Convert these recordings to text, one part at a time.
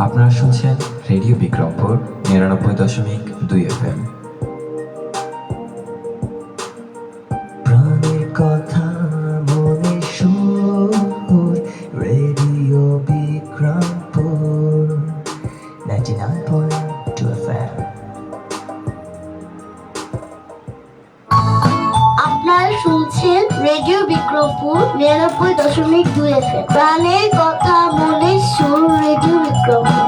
আপনারা শুনছেন radio Bikrampur ৯৯.২ FM। প্রাণের কথা মনে সুর, রেডিও বিক্রমপুর 99.2 FM। আপনারা শুনছেন রেডিও বিক্রমপুর ৯৯.২ FM। প্রাণের কথা মনে সুর, রেডিও বিক্রমপুর।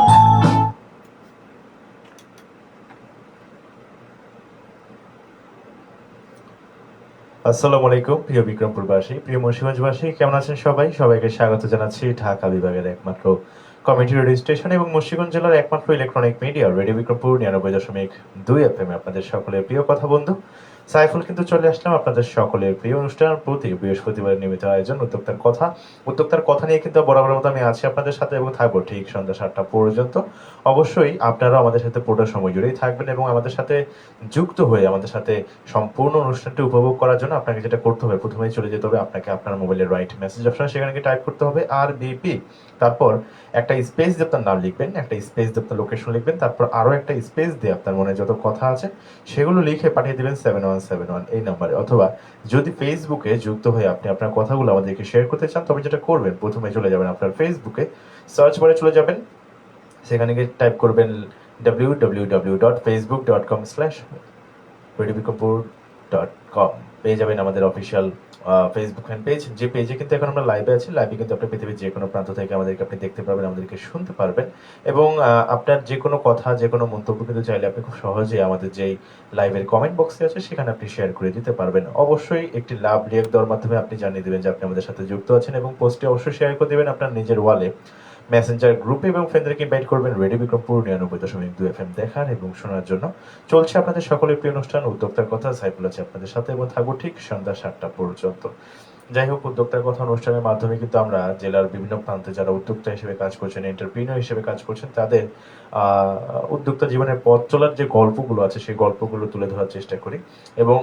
আসসালামু আলাইকুম প্রিয় বিক্রমপুরবাসী, প্রিয় মুন্সিগঞ্জবাসী, কেমন আছেন সবাই? সবাইকে স্বাগত জানাচ্ছি ঢাকা বিভাগের একমাত্র কমিউনিটি রেডিও স্টেশন এবং মুন্সিগঞ্জ জেলার একমাত্র electronic media radio Bikrampur ৯৯.২ FM। আপনাদের সকলের প্রিয় কথা বন্ধু সাইফুল কিন্তু চলে আসলাম আপনাদের সকলের প্রিয় অনুষ্ঠান প্রতি বৃহস্পতিবারের নিয়মিত আয়োজন উদ্যোক্তার কথা নিয়ে কিন্তু বরাবরের মতো আমি আছি আপনাদের সাথে এবং থাকবো ঠিক সন্ধ্যা ৭টা পর্যন্ত। অবশ্যই আপনারা আমাদের সাথে পুরো সময় জুড়েই থাকবেন এবং আমাদের সাথে যুক্ত হয়ে আমাদের সাথে সম্পূর্ণ অনুষ্ঠানটি উপভোগ করার জন্য আপনাকে যেটা করতে হবে, প্রথমেই চলে যেতে হবে আপনাকে আপনার মোবাইলের রাইট মেসেজ অপশন, সেখানে গিয়ে টাইপ করতে হবে RBP, তারপর একটা স্পেস দিয়ে আপনার নাম লিখবেন, একটা স্পেস দিয়ে আপনার লোকেশন লিখবেন, তারপর আরও একটা স্পেস দিয়ে আপনার মনে যত কথা আছে সেগুলো লিখে পাঠিয়ে দেবেন 7171 এই নাম্বারে। অথবা যদি ফেসবুকে যুক্ত হয়ে আপনি আপনার কথাগুলো আমাদেরকে শেয়ার করতে চান, তবে যেটা করবেন প্রথমে চলে যাবেন আপনার ফেসবুকে, সার্চ বারে চলে যাবেন, সেখানে গিয়ে টাইপ করবেন www.facebook.com/radiobicrompur.com, পেয়ে যাবেন আমাদের অফিসিয়াল ফেসবুক ফ্যান পেজ, যে পেজে কিন্তু এখন আমরা লাইভে আছি। লাইভে কিন্তু আপনি পৃথিবীর যে কোনো প্রান্ত থেকে আমাদেরকে আপনি দেখতে পারবেন, আমাদেরকে শুনতে পারবেন এবং আপনার যে কোনো কথা, যে কোনো মন্তব্য কিন্তু চাইলে আপনি খুব সহজেই আমাদের যেই লাইভের কমেন্ট বক্সে আছে সেখানে আপনি শেয়ার করে দিতে পারবেন। অবশ্যই একটি লাভ রিয়েক্ট দেওয়ার মাধ্যমে আপনি জানিয়ে দেবেন যে আপনি আমাদের সাথে যুক্ত আছেন এবং পোস্টে অবশ্যই শেয়ার করে দেবেন আপনার নিজের ওয়ালে, মেসেঞ্জার গ্রুপে এবং ফ্রেন্ডদেরকে ইনভাইট করবেন রেডিও বিক্রমপুর ৯৯.২ FM দেখার এবং শোনার জন্য। চলছে আপনাদের সকলের প্রিয় অনুষ্ঠান উদ্যোক্তার কথা, সাইফুল আছে আপনাদের সাথে এবং থাকবো ঠিক সন্ধ্যা ৭টা পর্যন্ত। যাই হোক, উদ্যোক্তার কথা অনুষ্ঠানের মাধ্যমে কিন্তু আমরা জেলার বিভিন্ন প্রান্তে যারা উদ্যোক্তা হিসেবে কাজ করছেন, এন্টারপ্রিনিয়র হিসেবে কাজ করছেন, তাদের উদ্যোক্তা জীবনের পথ চলার যে গল্পগুলো আছে সেই গল্পগুলো তুলে ধরার চেষ্টা করি এবং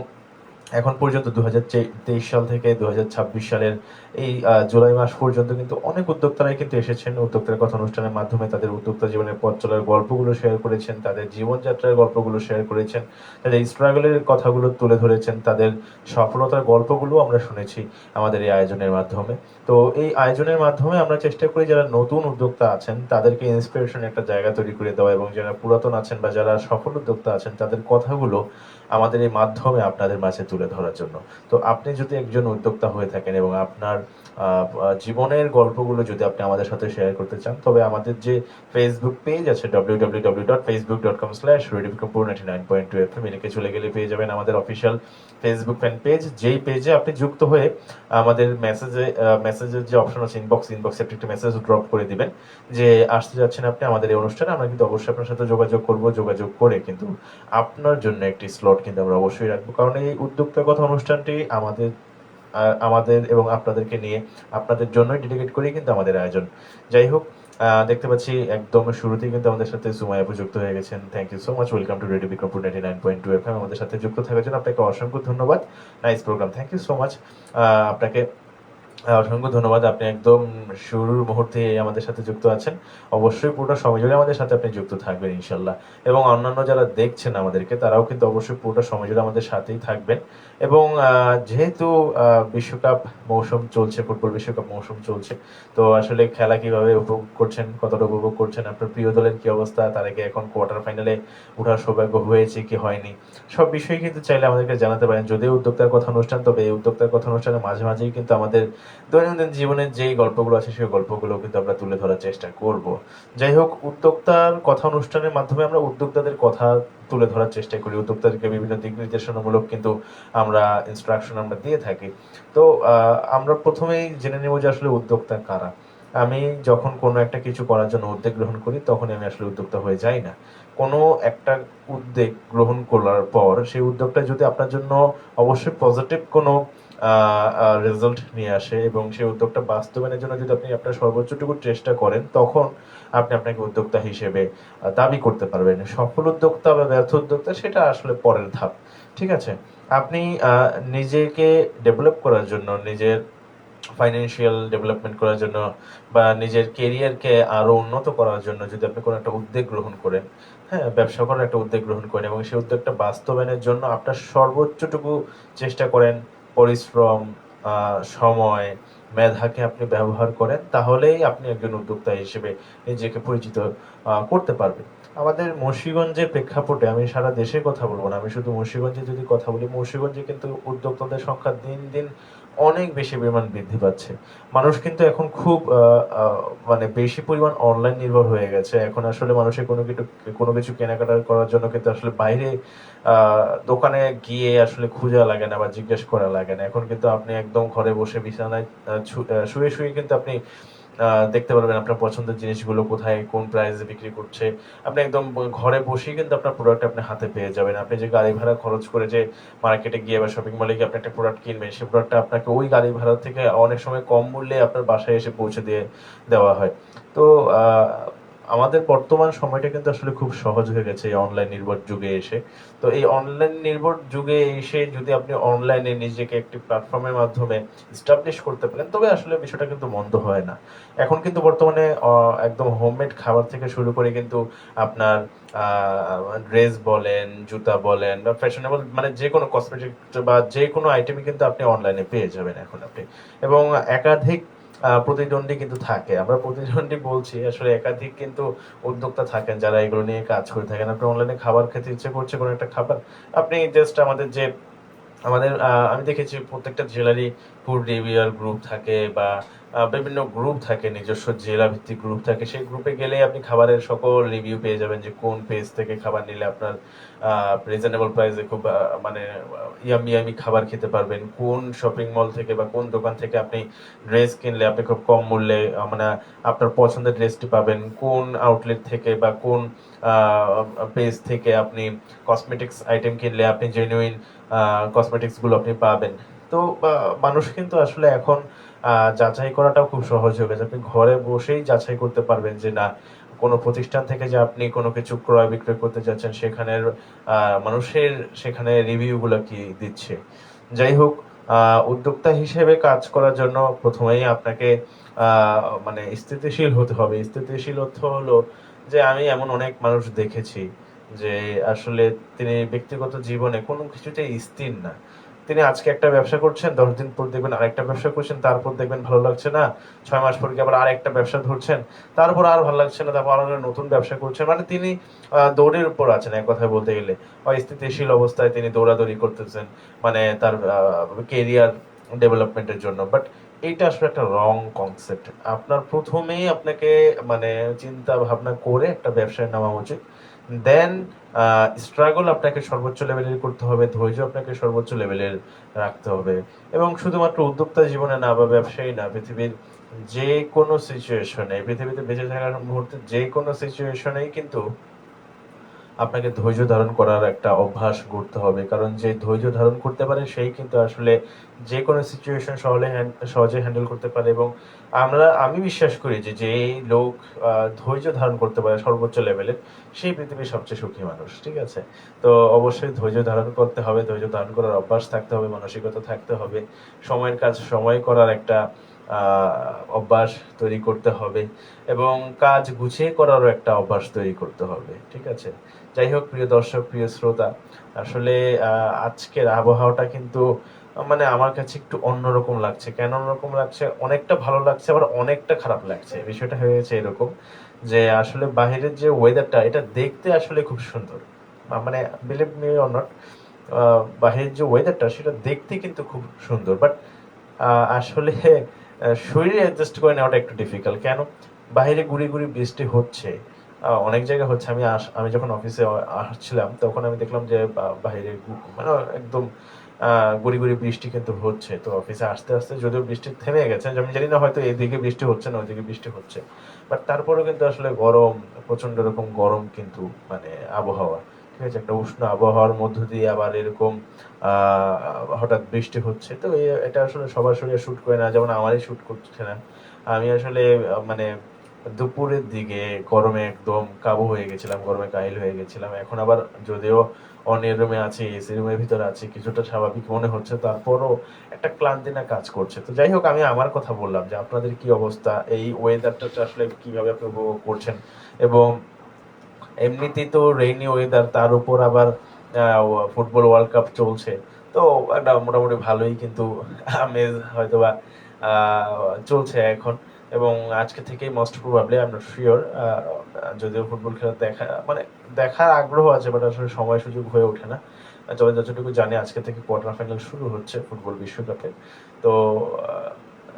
এখন পর্যন্ত 2023 সাল থেকে 2026 সালের এই জুলাই মাস পর্যন্ত কিন্তু অনেক উদ্যোক্তারাই কিন্তু এসেছেন উদ্যোক্তার কথা অনুষ্ঠানের মাধ্যমে, তাদের উদ্যোক্তা জীবনের পথ চলার গল্পগুলো শেয়ার করেছেন, তাদের জীবনযাত্রার গল্পগুলো শেয়ার করেছেন, তাদের স্ট্রাগলের কথাগুলো তুলে ধরেছেন, তাদের সফলতার গল্পগুলো আমরা শুনেছি আমাদের এই আয়োজনের মাধ্যমে। তো এই আয়োজনের মাধ্যমে আমরা চেষ্টা করি যারা নতুন উদ্যোক্তা আছেন তাদেরকে ইন্সপিরেশন একটা জায়গা তৈরি করে দেওয়া এবং যারা পুরাতন আছেন বা যারা সফল উদ্যোক্তা আছেন তাদের কথাগুলো আমাদের এই মাধ্যমে আপনাদের মাঝে তুলে ধরার জন্য। তো আপনি যদি একজন উদ্যোক্তা হয়ে থাকেন এবং আপনার জীবনের গল্পগুলো যদি আপনি আমাদের সাথে শেয়ার করতে চান, তবে আমাদের যে ফেসবুক পেজ আছে www.facebook.com/radiobicrompur99.2 FM, লিখে চলে গেলে পেয়ে যাবেন আমাদের অফিসিয়াল ফেসবুক ফ্যান পেজ, যেই পেজে আপনি যুক্ত হয়ে আমাদের মেসেজের যে অপশন আছে ইনবক্সে আপনি একটা মেসেজ ড্রপ করে দিবেন যে আসতে যাচ্ছেন আপনি আমাদের এই অনুষ্ঠানে। আমরা কিন্তু অবশ্যই আপনার সাথে যোগাযোগ করব, যোগাযোগ করে কিন্তু আপনার জন্য একটি স্লট কিন্তু আমরা অবশ্যই রাখবো, কারণ এই উদ্যোক্তার কথা অনুষ্ঠানটি আমাদের এবং আপনাদেরকে নিয়ে, আপনাদের জন্যই ডেডিকেট করি কিন্তু আমাদের আয়োজন। যাই হোক, দেখতে পাচ্ছি একদম শুরুতেই কিন্তু আমাদের সাথে সুমাইয়া আপু যুক্ত হয়ে গেছেন। Thank you so much, welcome to radio Bikrampur 99.2 FM। আমাদের সাথে যুক্ত থাকার জন্য আপনাকে অসংখ্য ধন্যবাদ। Nice programme, thank you so much. আপনাকে অসংখ্য ধন্যবাদ, আপনি একদম শুরুর মুহূর্তে আমাদের সাথে যুক্ত আছেন। অবশ্যই পুরোটা সময় জুড়ে আমাদের সাথে আপনি যুক্ত থাকবেন ইনশাল্লাহ, এবং অন্যান্য যারা দেখছেন আমাদেরকে তারাও কিন্তু অবশ্যই পুরোটা সময় জুড়ে আমাদের সাথেই থাকবেন। এবং যেহেতু বিশ্বকাপ মৌসুম চলছে, ফুটবল বিশ্বকাপ মৌসুম চলছে, তো আসলে খেলা কিভাবে উপভোগ করছেন, কতটা উপভোগ করছেন, আপনার প্রিয় দলের কি অবস্থা, তারা কি এখন কোয়ার্টার ফাইনালে ওঠার সৌভাগ্য হয়েছে কি হয়নি, সব বিষয়ে কিন্তু চাইলে আমাদেরকে জানাতে পারেন। যদিও উদ্যোক্তার কথা অনুষ্ঠান, তবে এই উদ্যোক্তার কথা অনুষ্ঠানে মাঝে মাঝেই কিন্তু আমাদের দৈনন্দিন জীবনের যেই গল্পগুলো আছে সেই গল্পগুলো কিন্তু আমরা তুলে ধরার চেষ্টা করব। যাই হোক, উদ্যোক্তার কথা অনুষ্ঠানের মাধ্যমে আমরা উদ্যোক্তাদের কথা তুলে ধরার চেষ্টা করি, উদ্যোক্তাদেরকে বিভিন্ন দিক নির্দেশনামূলক কিন্তু আমরা ইনস্ট্রাকশন আমরা দিয়ে থাকি। তো আমরা প্রথমেই জেনে নেব যে আসলে উদ্যোক্তা কারা। আমি যখন কোনো একটা কিছু করার জন্য উদ্যোগ গ্রহণ করি তখনই আমি আসলে উদ্যোক্তা হয়ে যাই না। কোনো একটা উদ্যোগ গ্রহণ করার পর সেই উদ্যোগটা যদি আপনার জন্য অবশ্যই পজিটিভ কোনো রেজাল্ট নিয়ে আসে এবং সেই উদ্যোগটা বাস্তবায়নের জন্য যদি আপনি আপনার সর্বোচ্চটুকু চেষ্টা করেন, তখন আপনি আপনাকে উদ্যোক্তা হিসেবে দাবি করতে পারবেন। সফল উদ্যোক্তা বা ব্যর্থ উদ্যোক্তা সেটা আসলে পরের ধাপ, ঠিক আছে। আপনি নিজেকে ডেভেলপ করার জন্য, নিজের ফাইন্যান্সিয়াল ডেভেলপমেন্ট করার জন্য বা নিজের কেরিয়ারকে আরো উন্নত করার জন্য যদি আপনি কোনো একটা উদ্যোগ গ্রহণ করেন, হ্যাঁ, ব্যবসা করার একটা উদ্যোগ গ্রহণ করেন এবং সেই উদ্যোগটা বাস্তবায়নের জন্য আপনার সর্বোচ্চটুকু চেষ্টা করেন, পরিশ্রম, সময়, মেধাকে আপনি ব্যবহার করেন, তাহলেই আপনি একজন উদ্যোক্তা হিসেবে নিজেকে পরিচিত করতে পারবেন। আমাদের মুন্সিগঞ্জের প্রেক্ষাপটে আমি সারা দেশের কথা বলবো না, আমি শুধু মুন্সিগঞ্জে যদি কথা বলি, মুন্সিগঞ্জে কিন্তু উদ্যোক্তাদের সংখ্যা দিন দিন অনেক বেশি পরিমাণ বৃদ্ধি পাচ্ছে। মানুষ কিন্তু এখন খুব মানে বেশি পরিমাণ অনলাইন নির্ভর হয়ে গেছে। এখন আসলে মানুষের কোনো কিছু কেনাকাটা করার জন্য কিন্তু আসলে বাইরে দোকানে গিয়ে আসলে খোঁজা লাগে না বা জিজ্ঞেস করা লাগে না। এখন কিন্তু আপনি একদম ঘরে বসে বিছানায় শুয়ে শুয়ে কিন্তু আপনি দেখতে পারবেন আপনার পছন্দের জিনিসগুলো কোথায় কোন প্রাইসে বিক্রি করছে। আপনি একদম ঘরে বসেই কিন্তু আপনার প্রোডাক্ট আপনি হাতে পেয়ে যাবেন। আপনি যে গাড়ি ভাড়া খরচ করে যে মার্কেটে গিয়ে বা শপিং মলে গিয়ে আপনি একটা প্রোডাক্ট কিনবেন, সেই প্রোডাক্টটা আপনাকে ওই গাড়ি ভাড়া থেকে অনেক সময় কম মূল্যে আপনার বাসায় এসে পৌঁছে দিয়ে দেওয়া হয়। তো আমাদের বর্তমান সময়টা কিন্তু আসলে খুব সহজ হয়ে গেছে এই অনলাইন নির্ভর যুগে এসে। তো এই অনলাইন নির্ভর যুগে এসে যদি আপনি অনলাইনে নিজেকে একটি প্ল্যাটফর্মের মাধ্যমে এস্টাবলিশ করতে পারেন, তবে আসলে বিষয়টা কিন্তু মন্দ হয় না। এখন কিন্তু বর্তমানে একদম হোমমেড খাবার থেকে শুরু করে কিন্তু আপনার ড্রেস বলেন, জুতা বলেন বা ফ্যাশনেবল মানে যে কোনো কসমেটিক বা যে কোনো আইটেমই কিন্তু আপনি অনলাইনে পেয়ে যাবেন এখন আপনি। এবং একাধিক প্রতিদ্বন্দ্বী কিন্তু থাকে। আমরা প্রতিদ্বন্দ্বী বলছি, আসলে একাধিক কিন্তু উদ্যোক্তা থাকেন যারা এগুলো নিয়ে কাজ করে থাকেন। আপনি অনলাইনে খাবার খেতে ইচ্ছে করছে কোনো একটা খাবার, আপনি জাস্ট আমাদের আমি দেখেছি প্রত্যেকটা জেলারই ফুড রিভিউয়ার গ্রুপ থাকে বা বিভিন্ন গ্রুপ থাকে, নিজস্ব জেলা ভিত্তিক গ্রুপ থাকে। সেই গ্রুপে গেলেই আপনি খাবারের সকল রিভিউ পেয়ে যাবেন যে কোন পেজ থেকে খাবার নিলে আপনার রিজনেবল প্রাইসে খুব মানে ইয়ামি ইয়ামি খাবার খেতে পারবেন, কোন শপিং মল থেকে বা কোন দোকান থেকে আপনি ড্রেস কিনলে আপনি খুব কম মূল্যে মানে আপনার পছন্দের ড্রেসটি পাবেন, কোন আউটলেট থেকে বা কোন পেজ থেকে আপনি কসমেটিক্স আইটেম কিনলে আপনি জেনুইন কসমেটিক্স গুলো আপনি পাবেন। তো মানুষ কিন্তু আসলে এখন যাচাই করাটাও খুব সহজ হয়ে গেছে। আপনি ঘরে বসেই যাচাই করতে পারবেন যে না, কোনো প্রতিষ্ঠান থেকে যে আপনি কোনো কিছু ক্রয় বিক্রয় করতে যাচ্ছেন সেখানের মানুষের সেখানে রিভিউ গুলো কি দিচ্ছে। যাই হোক, উদ্যোক্তা হিসেবে কাজ করার জন্য প্রথমেই আপনাকে মানে স্থিতিশীল হতে হবে। স্থিতিশীল অর্থ হলো যে আমি এমন অনেক মানুষ দেখেছি যে আসলে তিনি ব্যক্তিগত জীবনে কোনো কিছুতেই স্থির না। তিনি আজকে একটা ব্যবসা করছেন, 10 দিন পর দেখবেন আরেকটা ব্যবসা করছেন, তারপর দেখবেন ভালো লাগছে না, 6 মাস পর আবার আরেকটা ব্যবসা ধরছেন, তারপর আর ভালো লাগছে না, তারপর আরো একটা নতুন ব্যবসা করছেন। মানে তিনি দৌড়ের উপর আছেন এক কথায় বলতে গেলে। অস্থিতিশীল অবস্থায় তিনি দৌড়াদৌড়ি করতেছেন মানে তার কেরিয়ার ডেভেলপমেন্টের জন্য। বাট এইটা আসলে একটা রং কনসেপ্ট। আপনার প্রথমেই আপনাকে মানে চিন্তা ভাবনা করে একটা ব্যবসায় নামা উচিত। দেন স্ট্রাগল আপনাকে সর্বোচ্চ লেভেলের করতে হবে, ধৈর্য আপনাকে সর্বোচ্চ লেভেলের রাখতে হবে। এবং শুধুমাত্র উদ্যোক্তা জীবনে না বা ব্যবসায়ী না, পৃথিবীর যে কোনো সিচুয়েশনে, পৃথিবীতে বেঁচে থাকার মুহূর্তে যে কোনো সিচুয়েশনেই কিন্তু আপনাকে ধৈর্য ধারণ করার একটা অভ্যাস গড়তে হবে। কারণ যে ধৈর্য ধারণ করতে পারে সেই কিন্তু আসলে যে কোনো সিচুয়েশন সহজে হ্যান্ডেল করতে পারে। এবং আমি বিশ্বাস করি যে যেই লোক ধৈর্য ধারণ করতে পারে সর্বোচ্চ লেভেলের, সেই পৃথিবীর সবচেয়ে সুখী মানুষ। ঠিক আছে? তো অবশ্যই ধৈর্য ধারণ করতে হবে, ধৈর্য ধারণ করার অভ্যাস থাকতে হবে, মানসিকতা থাকতে হবে, সময়ের কাজ সময় করার একটা অভ্যাস তৈরি করতে হবে এবং কাজ গুছিয়ে করারও একটা অভ্যাস তৈরি করতে হবে। ঠিক আছে? যাই হোক, প্রিয় দর্শক, প্রিয় শ্রোতা, আসলে আজকের আবহাওয়াটা কিন্তু মানে আমার কাছে একটু অন্যরকম লাগছে। কেন অন্যরকম লাগছে? অনেকটা ভালো লাগছে, আবার অনেকটা খারাপ লাগছে। বিষয়টা হয়েছে এরকম যে আসলে বাহিরের যে ওয়েদারটা, এটা দেখতে আসলে খুব সুন্দর। মানে বিলিভ মি অর নট, বাহিরের যে ওয়েদারটা সেটা দেখতে কিন্তু খুব সুন্দর, বাট আসলে শরীরে অ্যাডজাস্ট করে নেওয়াটা একটু ডিফিকাল্ট। কেন? বাইরে গুড়ি গুড়ি বৃষ্টি হচ্ছে, অনেক জায়গায় হচ্ছে। আমি যখন অফিসে আসছিলাম তখন আমি দেখলাম যে বাইরে মানে একদম গুড়ি গুড়ি বৃষ্টি কিন্তু হচ্ছে। তো অফিসে আসতে আসতে যদিও বৃষ্টি থেমে গেছে, আমি জানি না হয়তো এইদিকে বৃষ্টি হচ্ছে না ওইদিকে বৃষ্টি হচ্ছে, বাট তারপরেও কিন্তু আসলে গরম, প্রচন্ড রকম গরম কিন্তু মানে আবহাওয়া। ঠিক আছে? একটা উষ্ণ আবহাওয়ার মধ্য দিয়ে আবার এরকম হঠাৎ বৃষ্টি হচ্ছে। তো এটা আসলে সবার শরীরে শুট করে না, যেমন আমারই শুট করছে না। আমি আসলে মানে দুপুরের দিকে গরমে একদম কাবু হয়ে গেছিলাম, গরমে কাহিল হয়ে গেছিলাম। এখন আবার যদিও অনের রুমে আছি, এসি রুমের ভিতরে আছি, কিছুটা স্বাভাবিক মনে হচ্ছে, তারপরও একটা ক্লান্তি না কাজ করছে। তো যাই হোক, আমি আমার কথা বললাম যে আপনাদের কি অবস্থা, এই ওয়েদারটা আসলে কিভাবে আপনি উপভোগ করছেন। এবং এমনিতেই তো রেইনি ওয়েদার, তার উপর আবার ফুটবল ওয়ার্ল্ড কাপ চলছে, তো একটা মোটামুটি ভালোই কিন্তু আমেজ হয়তোবা চলছে এখন। এবং আজকে থেকেই most probably I am not sure, যদিও ফুটবল খেলা দেখার আগ্রহ আছে, বাট আসলে সময় সুযোগ হয়ে ওঠে না। তবে যতটুকু জানি আজকে থেকে কোয়ার্টার ফাইনাল শুরু হচ্ছে ফুটবল বিশ্বকাপে। তো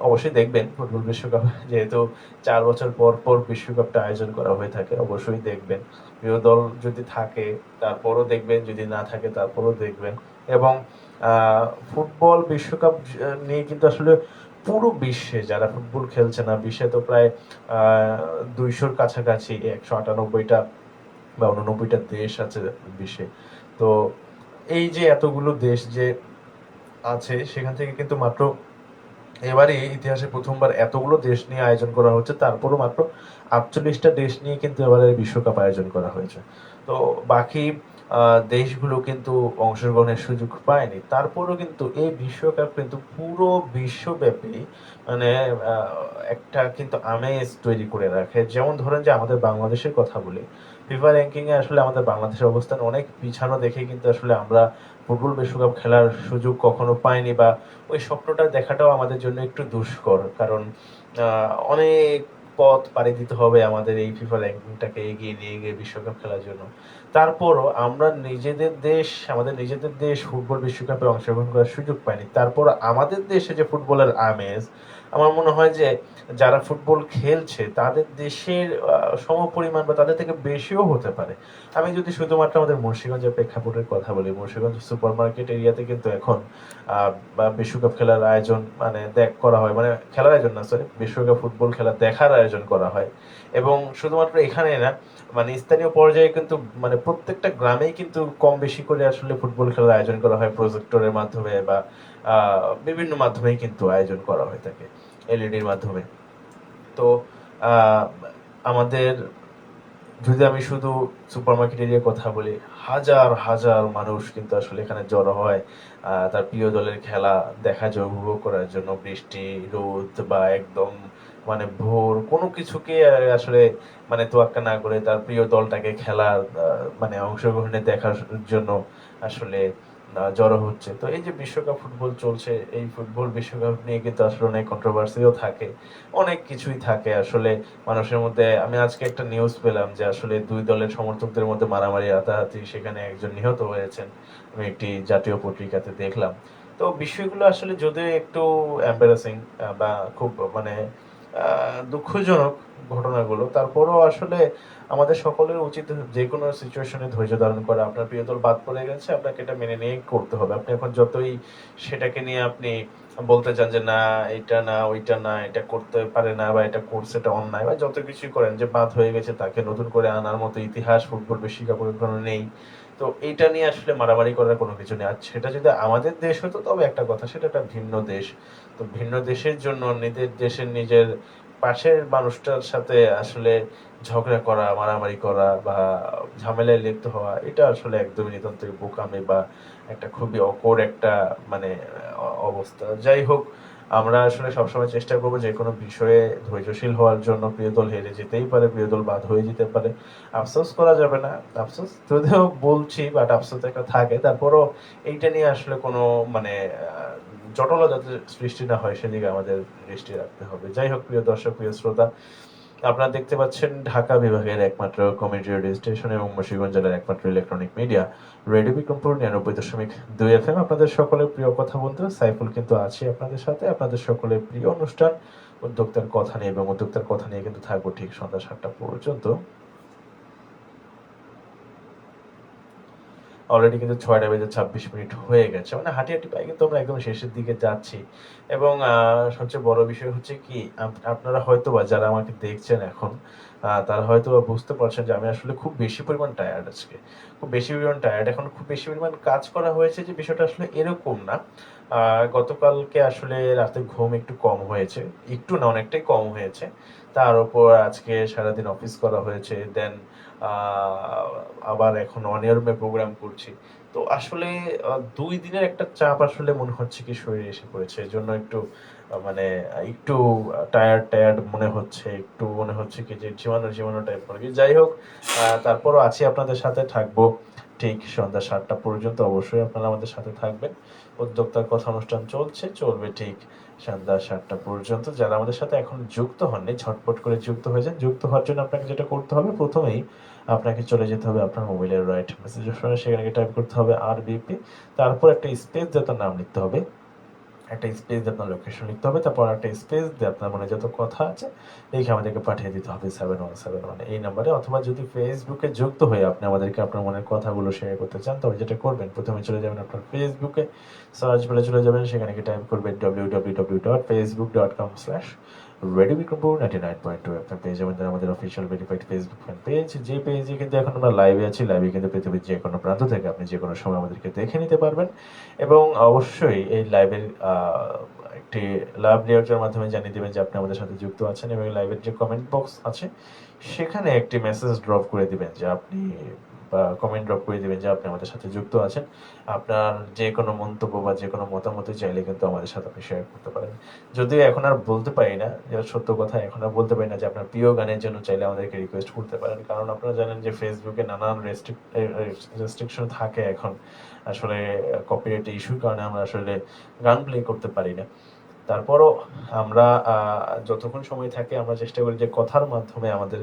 অবশ্যই দেখবেন ফুটবল বিশ্বকাপ, যেহেতু 4 বছর পর পর বিশ্বকাপটা আয়োজন করা হয়ে থাকে, অবশ্যই দেখবেন। প্রিয় দল যদি থাকে তারপরও দেখবেন, যদি না থাকে তারপরও দেখবেন। এবং ফুটবল বিশ্বকাপ নিয়ে কিন্তু আসলে পুরো বিশ্বে যারা ফুটবল খেলছে না, বিশ্বে তো প্রায় 200-র কাছাকাছি, 198টা বা 89টা দেশ আছে বিশ্বে। তো এই যে এতগুলো দেশ যে আছে, সেখান থেকে কিন্তু মাত্র এবারে ইতিহাসে প্রথমবার এতগুলো দেশ নিয়ে আয়োজন করা হচ্ছে, তারপরও মাত্র 48টা দেশ নিয়ে কিন্তু এবারে বিশ্বকাপ আয়োজন করা হয়েছে। তো বাকি দেশগুলো কিন্তু অংশগ্রহণের সুযোগ পায়নি, তারপরও কিন্তু এই বিশ্বকাপ কিন্তু পুরো বিশ্বব্যাপী মানে একটা কিন্তু আমেজ তৈরি করে রাখে। যেমন ধরেন যে আমাদের বাংলাদেশের কথা বলি, ফিফা র্যাঙ্কিং এ আসলে আমাদের বাংলাদেশের অবস্থান অনেক পিছানো দেখে কিন্তু আসলে আমরা ফুটবল বিশ্বকাপ খেলার সুযোগ কখনো পাইনি, বা ওই স্বপ্নটা দেখাটাও আমাদের জন্য একটু দুষ্কর। কারণ অনেক পথ পাড়ি দিতে হবে আমাদের এই ফিফা র্যাঙ্কিংটাকে এগিয়ে নিয়ে গিয়ে বিশ্বকাপ খেলার জন্য। তারপরও আমরা আমাদের নিজেদের দেশ ফুটবল বিশ্বকাপে অংশগ্রহণ করার সুযোগ পাইনি। তারপর আমাদের দেশে যে ফুটবলের আমেজ, আমার মনে হয় যে যারা ফুটবল খেলছে তাদের দেশের সমপরিমাণ বা তাদের থেকে বেশিও হতে পারে। আমি যদি শুধুমাত্র আমাদের মুন্সিগঞ্জের প্রেক্ষাপটের কথা বলি, মুন্সিগঞ্জ সুপার মার্কেট এরিয়াতে কিন্তু এখন বিশ্বকাপ খেলার আয়োজন করা হয়, খেলার আয়োজন না, সরি, বিশ্বকাপ ফুটবল খেলা দেখার আয়োজন করা হয়। এবং শুধুমাত্র এখানে না, স্থানীয় পর্যায়ে কিন্তু প্রত্যেকটা গ্রামেই কিন্তু কম বেশি করে আসলে ফুটবল খেলার আয়োজন করা হয়, প্রজেক্টরের মাধ্যমে বা বিভিন্ন মাধ্যমেই কিন্তু আয়োজন করা হয়ে থাকে, এলইডির মাধ্যমে। তো আহ, আমাদের যদি আমি শুধু সুপারমার্কেট এরিয়ার কথা বলি, হাজার হাজার মানুষ কিন্তু আসলে এখানে জড়ো হয় তার প্রিয় দলের খেলা দেখার জন্য, উপভোগ করার জন্য। বৃষ্টি, রোদ বা একদম ভোর, কোনো কিছুকে আসলে তোয়াক্কা না করে তার প্রিয় দলটাকে খেলার অংশগ্রহণে দেখার জন্য আসলে জড়ো হচ্ছে। তো এই যে বিশ্বকাপ ফুটবল চলছে, এই ফুটবল বিশ্বকাপ নিয়ে কিন্তু আসলে অনেক কন্ট্রোভার্সিও থাকে, অনেক কিছুই থাকে আসলে মানুষের মধ্যে। আমি আজকে একটা নিউজ পেলাম যে আসলে দুই দলের সমর্থকদের মধ্যে মারামারি, হাতাহাতি, সেখানে একজন নিহত হয়েছেন, আমি একটি জাতীয় পত্রিকাতে দেখলাম। তো বিষয়গুলো আসলে যদিও একটু এম্বারাসিং বা খুব দুঃখজনক ঘটনাগুলো, তারপরও আসলে আমাদের সকলের উচিত যে কোনো সিচুয়েশনে ধৈর্য ধারণ করা। আপনার প্রিয় দল বাদ পড়ে গেছে, আপনাকে এটা মেনে নিয়ে করতে হবে। আপনি এখন যতই সেটাকে নিয়ে আপনি বলতে চান যে না, এটা না, ওইটা না, এটা করতে পারে না, বা এটা করছে, এটা অন্যায়, বা যত কিছুই করেন, যে বাদ হয়ে গেছে তাকে নতুন করে আনার মতো ইতিহাস ফুটবল বিশ্বকাপের কোনো নেই। তো এইটা নিয়ে আসলে মারামারি করার কোনো কিছু নেই। আর সেটা যদি আমাদের দেশ হতো তবে একটা কথা, সেটা একটা ভিন্ন দেশ। তো ভিন্ন দেশের জন্য নিজের দেশের নিজের পাশের মানুষটার সাথে আসলে ঝগড়া করা, মারামারি করা বা ঝামেলায় লিপ্ত হওয়া, এটা আসলে একদমই নিতান্তই বোকামি বা একটা খুবই অকওয়ার্ড একটা অবস্থা। যাই হোক, আমরা আসলে সবসময় চেষ্টা করবো যে কোনো বিষয়ে ধৈর্যশীল হওয়ার জন্য। প্রিয় দল হেরে যেতেই পারে, প্রিয় দল বাদ হয়ে যেতে পারে, আফসোস করা যাবে না। আফসোস যদিও বলছি, বাট আফসোস একটা থাকে। তারপরও এইটা নিয়ে আসলে কোনো জটলা যাতে সৃষ্টি না হয় সেদিকে আমাদের দৃষ্টি রাখতে হবে। যাই হোক, প্রিয় দর্শক, প্রিয় শ্রোতা, আপনারা দেখতে পাচ্ছেন ঢাকা বিভাগের একমাত্র কমিউনিটি রেডিও স্টেশন এবং মুন্সিগঞ্জ জেলার একমাত্র electronic media radio Bikrampur 99.2 FM। আপনাদের সকলের প্রিয় কথা বলতে সাইফুল কিন্তু আছি আপনাদের সাথে। আপনাদের সকলের প্রিয় অনুষ্ঠান উদ্যোক্তার কথা নিয়ে, এবং উদ্যোক্তার কথা নিয়ে কিন্তু থাকবো ঠিক সন্ধ্যা 7টা পর্যন্ত। অলরেডি কিন্তু 6টা বেজে 26 মিনিট হয়ে গেছে, হাঁটি হাঁটি পাই কিন্তু আমরা একদম শেষের দিকে যাচ্ছি। এবং সবচেয়ে বড় বিষয় হচ্ছে কি, আপনারা হয়তো বা যারা আমাকে দেখছেন এখন, তারা হয়তো বা বুঝতে পারছেন যে আমি আসলে খুব বেশি পরিমাণ টায়ার্ড আজকে, খুব বেশি পরিমাণ টায়ার্ড। এখন খুব বেশি পরিমাণ কাজ করা হয়েছে, যে বিষয়টা আসলে এরকম না। গতকালকে আসলে রাতে ঘুম একটু কম হয়েছে, একটু না অনেকটাই কম হয়েছে। তার উপর আজকে সারাদিন অফিস করা হয়েছে, দেন আবার এখন অনিয়মে প্রোগ্রাম করছি। তো আসলে ২ দিনের একটা চাপ আসলে মনে হচ্ছে কি শরীরে এসে পড়েছে। এজন্য একটু মানে একটু টায়ার্ড মনে হচ্ছে। একটু মনে হচ্ছে কি যে ঝিমানো টাইপ আরকি। যাই হোক, তারপরও আছি আপনাদের সাথে, থাকবো ঠিক সন্ধ্যা ৭টা পর্যন্ত। অবশ্যই আপনারা আমাদের সাথে থাকবেন। উদ্যোক্তার কথা অনুষ্ঠান চলবে ঠিক সন্ধ্যা ৭টা পর্যন্ত। যারা আমাদের সাথে এখন যুক্ত হননি, ঝটপট করে যুক্ত হয়ে যান। যুক্ত হওয়ার জন্য আপনাকে যেটা করতে হবে, প্রথমেই আপনাকে চলে যেতে হবে আপনার মোবাইলের রাইট মেসেজ অপশনে, সেখানে গিয়ে টাইপ করতে হবে আরবিপি। তারপর একটা স্পেস দিয়ে আপনার নাম লিখতে হবে, একটা স্পেস দিয়ে আপনার লোকেশন লিখতে হবে, তারপর একটা স্পেস দিয়ে আপনার মনে যত কথা আছে লিখে আমাদেরকে পাঠিয়ে দিতে হবে 7171 এই নাম্বারে। অথবা যদি ফেসবুকে যুক্ত হয়ে আপনি আমাদেরকে আপনার মনের কথাগুলো শেয়ার করতে চান, তবে যেটা করবেন, প্রথমে চলে যাবেন আপনার ফেসবুকে, সার্চ বলে চলে যাবেন, সেখানে গিয়ে টাইপ করবেন www.facebook.com/রেডিও বিক্রমপুর 99.2 FM। পেয়ে যাবেন আমাদের official verified Facebook fan page, যে পেজে কিন্তু এখন আমরা লাইভে আছি। লাইভে কিন্তু পৃথিবীর যে কোনো প্রান্ত থেকে আপনি যে কোনো সময় আমাদেরকে দেখে নিতে পারবেন। এবং অবশ্যই এই লাইভের একটি লাভ রিয়াক্টের মাধ্যমে জানিয়ে দেবেন যে আপনি আমাদের সাথে যুক্ত আছেন, এবং লাইভের যে কমেন্ট বক্স আছে সেখানে একটি মেসেজ ড্রপ করে দিবেন যে আপনি, বা কমেন্ট ড্রপ করে দিবেন যে আপনি আমাদের সাথে যুক্ত আছেন। আপনার যে কোনো মন্তব্য বা যে কোনো মতামত চাইলে কিন্তু আমাদের সাথে আপনি শেয়ার করতে পারেন। যদিও এখন আর বলতে পারি না, যেটা সত্য কথা, এখন আর বলতে পারি না যে আপনার প্রিয় গানের জন্য চাইলে আমাদেরকে রিকোয়েস্ট করতে পারেন, কারণ আপনারা জানেন যে ফেসবুকে নানান রেস্ট্রিকশন থাকে এখন, আসলে কপিরাইট ইস্যুর কারণে আমরা আসলে গান প্লে করতে পারি না। তারপরও আমরা যতক্ষণ সময় থাকে আমরা চেষ্টা করি যে কথার মাধ্যমে আমাদের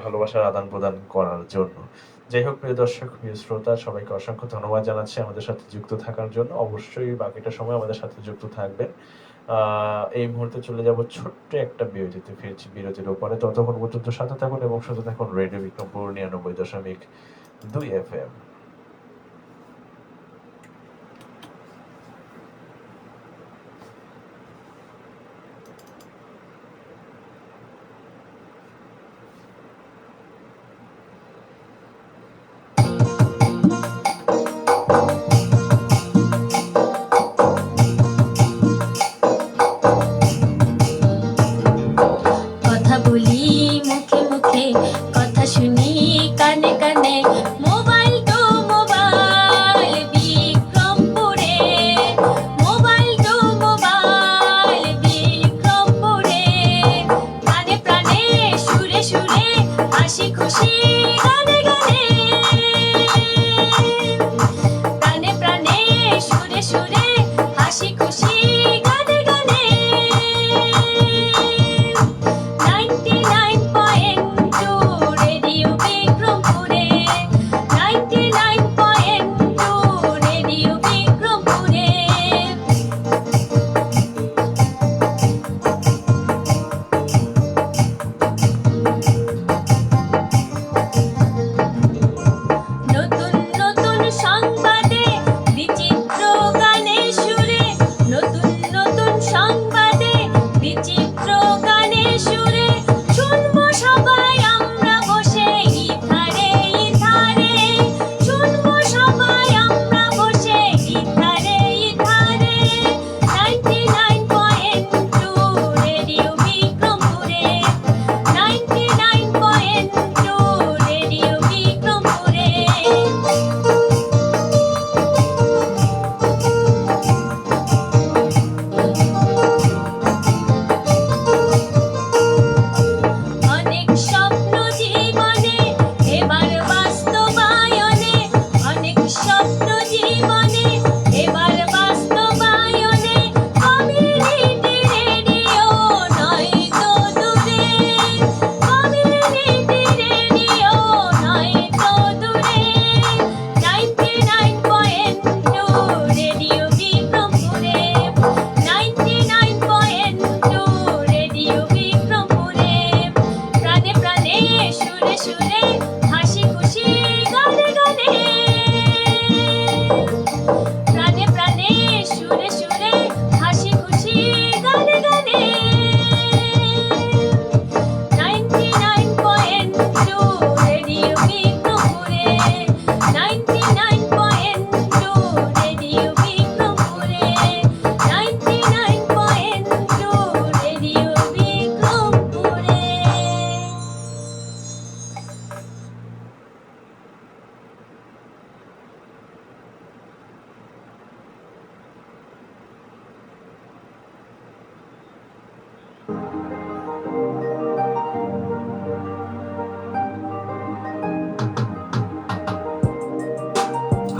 ভালোবাসার আদান প্রদান করার জন্য। যাই হোক, প্রিয় দর্শক, প্রিয় শ্রোতা, সবাইকে অসংখ্য ধন্যবাদ জানাচ্ছি আমাদের সাথে যুক্ত থাকার জন্য। অবশ্যই বাকিটা সময় আমাদের সাথে যুক্ত থাকবেন। এই মুহূর্তে চলে যাব ছোট্ট একটা বিরতিতে, ফিরছি বিরতির উপরে। ততক্ষণ পর্যন্ত সাথে থাকুন এবং সাথে থাকুন রেডিও বিক্রমপুর 99.2 FM। কথা বলি মুখে মুখে, কথা শুনি কানে কানে, মোবাইল তো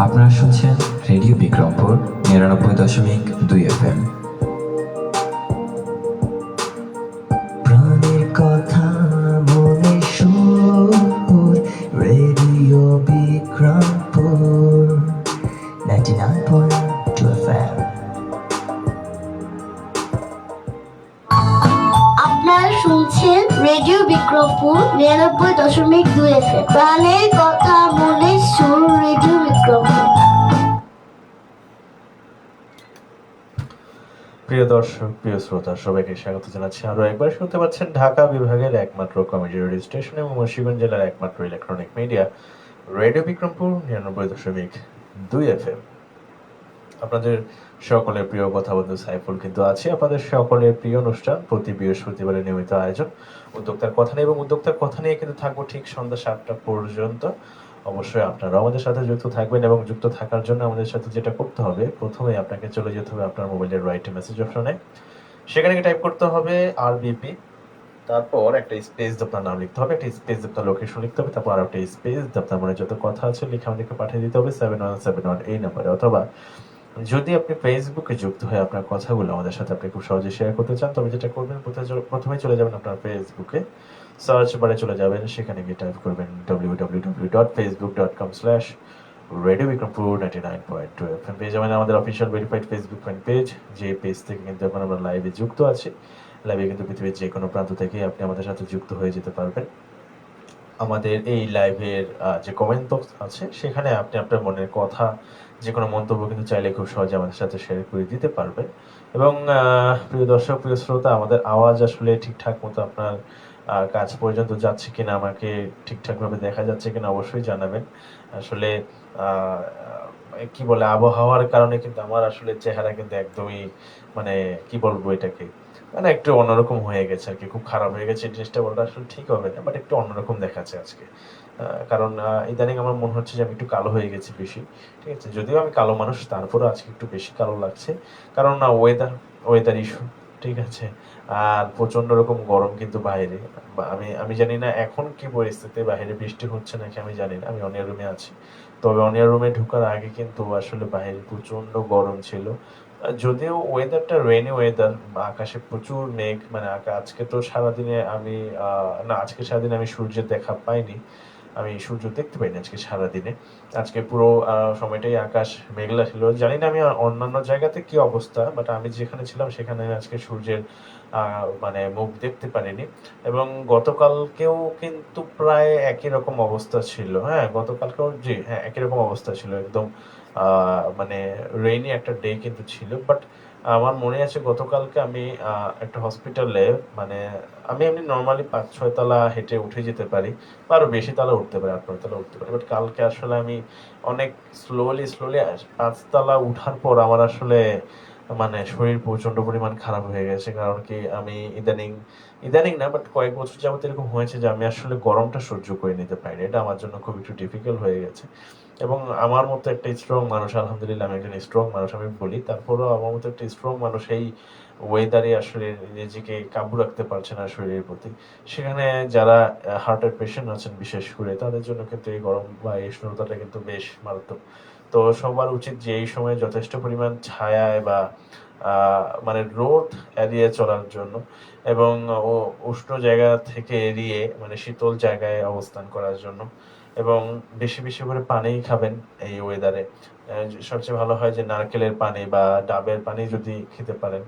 আপনারা শুনছেন রেডিও বিক্রমপুর 99.2 FM। প্রাণের কথা মনে সুর, রেডিও বিক্রমপুর 99.2 FM। আপনারা শুনছেন রেডিও বিক্রমপুর 99.2 FM। প্রাণের কথা মনে সুর, রেডিও বিক্রমপুর। প্রিয় দর্শক, প্রিয় শ্রোতা, সবাইকে স্বাগত জানাচ্ছি আরো একবার। শুনতে পাচ্ছেন ঢাকা বিভাগের একমাত্র কমেডি রেডিও স্টেশন এবং মুন্সিগঞ্জ জেলার একমাত্র electronic media radio Bikrampur 99.2 FM। আপনাদের সকলের প্রিয় কথা বন্ধু সাইফুল কিন্তু আছে। আপনাদের সকলের প্রিয় অনুষ্ঠান প্রতি বৃহস্পতিবারের নিয়মিত আয়োজন উদ্যোক্তার কথা নিয়ে, এবং উদ্যোক্তার কথা নিয়ে কিন্তু থাকবো ঠিক সন্ধ্যা 7টা পর্যন্ত। অবশ্যই আপনারা আমাদের সাথে যুক্ত থাকবেন, এবং যুক্ত থাকার জন্য আমাদের সাথে যেটা করতে হবে, প্রথমে আপনাকে চলে যেতে হবে আপনার মোবাইলের রাইট মেসেজ অপশনে। সেখানে টাইপ করতে হবে RBP, তারপর একটা স্পেস আপনার নাম লিখতে হবে, একটা স্পেস আপনার লোকেশন লিখতে হবে, তারপর আর একটা স্পেস আপনার মনে যত কথা আছে লিখে আমাদেরকে পাঠিয়ে দিতে হবে 7171 এই নাম্বারে। অথবা যদি আপনি ফেসবুকে যুক্ত হয়ে আপনার কথাগুলো আমাদের সাথে আপনি খুব সহজে শেয়ার করতে চান, তবে যেটা করবেন, প্রথমে চলে যাবেন আপনার ফেসবুকে, সার্চ বারে চলে যাবেন, সেখানে গিয়ে টাইপ করবেন www.facebook.com/Radio Bikrampur 99.2 FM। পেয়ে যাবেন আমাদের official verified Facebook fan page, যে পেজ থেকে কিন্তু এখন আমরা লাইভে যুক্ত আছি। লাইভে কিন্তু পৃথিবীর যে কোনো প্রান্ত থেকে আপনি আমাদের সাথে যুক্ত হয়ে যেতে পারবেন। আমাদের এই লাইভের যে কমেন্ট বক্স আছে, সেখানে আপনি আপনার মনের কথা, যে কোনো মন্তব্য কিন্তু চাইলে খুব সহজে আমাদের সাথে শেয়ার করে দিতে পারবেন। এবং প্রিয় দর্শক, প্রিয় শ্রোতা, আমাদের আওয়াজ আসলে ঠিকঠাক মতো আপনার কাজ পর্যন্ত যাচ্ছে কিনা, আমাকে ঠিকঠাকভাবে দেখা যাচ্ছে কিনা অবশ্যই জানাবেন। আসলে কি বলে, আবহাওয়ার কারণে কিন্তু আমার আসলে চেহারা কিন্তু একদমই, মানে কি বলবো এটাকে, মানে একটু অন্যরকম হয়ে গেছে আর কি, খুব খারাপ হয়ে গেছে। এই জিনিসটা বলতে আসলে ঠিক হবে না, বাট একটু অন্যরকম দেখাচ্ছে আজকে। কারণ ইদানিং আমার মনে হচ্ছে যে আমি একটু কালো হয়ে গেছি বেশি, ঠিক আছে। যদিও আমি কালো মানুষ, তারপরেও আজকে একটু বেশি কালো লাগছে, কারণ ওয়েদার ইস্যু, ঠিক আছে। আর প্রচন্ড রকম গরম কিন্তু বাইরে। আমি জানি না এখন কি পরিস্থিতি, বাইরে বৃষ্টি হচ্ছে নাকি আমি জানি না। আমি অনিয়া রুমে আছি, তবে অনিয়া রুমে ঢোকার আগে কিন্তু আসলে বাইরে প্রচন্ড গরম ছিল। যদিও ওয়েদারটা রেনি ওয়েদার, আকাশে প্রচুর মেঘ, মানে আজকে তো সারাদিনে আমি আজকে সারাদিনে আমি সূর্যের দেখা পাইনি, আমি সূর্য দেখতে পাইনি আজকে সারাদিনে। আজকে পুরো সময়টাই আকাশ মেঘলা ছিল। জানি না আমি অন্যান্য জায়গাতে কি অবস্থা, বাট আমি যেখানে ছিলাম সেখানে আমি আজকে সূর্যের মানে মুখ দেখতে পারিনি। এবং গতকালকেও কিন্তু প্রায় একই রকম অবস্থা ছিল। হ্যাঁ, গতকালকেও হ্যাঁ একই রকম অবস্থা ছিল, একদম মানে রেইনি একটা ডে কিন্তু ছিল। বাট আমার মনে আছে গতকালকে আমি একটা হসপিটালে, মানে আমি এমনি নর্মালি 5-6 তলা হেঁটে উঠে যেতে পারি, বা আরো বেশি তলা উঠতে পারি, 8-9 তলা উঠতে পারি। বাট কালকে আসলে আমি অনেক স্লোলি 5 তলা উঠার পর আমার আসলে মানে শরীর প্রচন্ড পরিমাণ খারাপ হয়ে গেছে। কারণ কি, আমি ইদানিং না, বাট কয়েক বছর যাবত এরকম হয়েছে যে আমি আসলে গরমটা সহ্য করে নিতে পারি। এটা আমার জন্য খুব একটু ডিফিকাল্ট হয়ে গেছে। এবং আমার মতো একটা স্ট্রং মানুষ, আলহামদুলিল্লাহ আমি একজন স্ট্রং মানুষ আমি বলি, তারপরেও আমার মতো একটা স্ট্রং মানুষ এই ওয়েদারে আসলে নিজেকে কাবু রাখতে পারছে না শরীরের প্রতি। সেখানে যারা হার্টের পেশেন্ট আছেন বিশেষ করে, তাদের জন্য কিন্তু এই গরম বা এই উষ্ণতাটা কিন্তু বেশ মারাত্মক। তো সবার উচিত যে এই সময় যথেষ্ট পরিমাণ ছায়ায় বা মানে রোদ এড়িয়ে চলার জন্য, এবং উষ্ণ জায়গা থেকে এড়িয়ে মানে শীতল জায়গায় অবস্থান করার জন্য, এবং বেশি বেশি করে পানি খাবেন এই ওয়েদারে। সবচেয়ে ভালো হয় যে নারকেলের পানি বা ডাবের পানি যদি খেতে পারেন,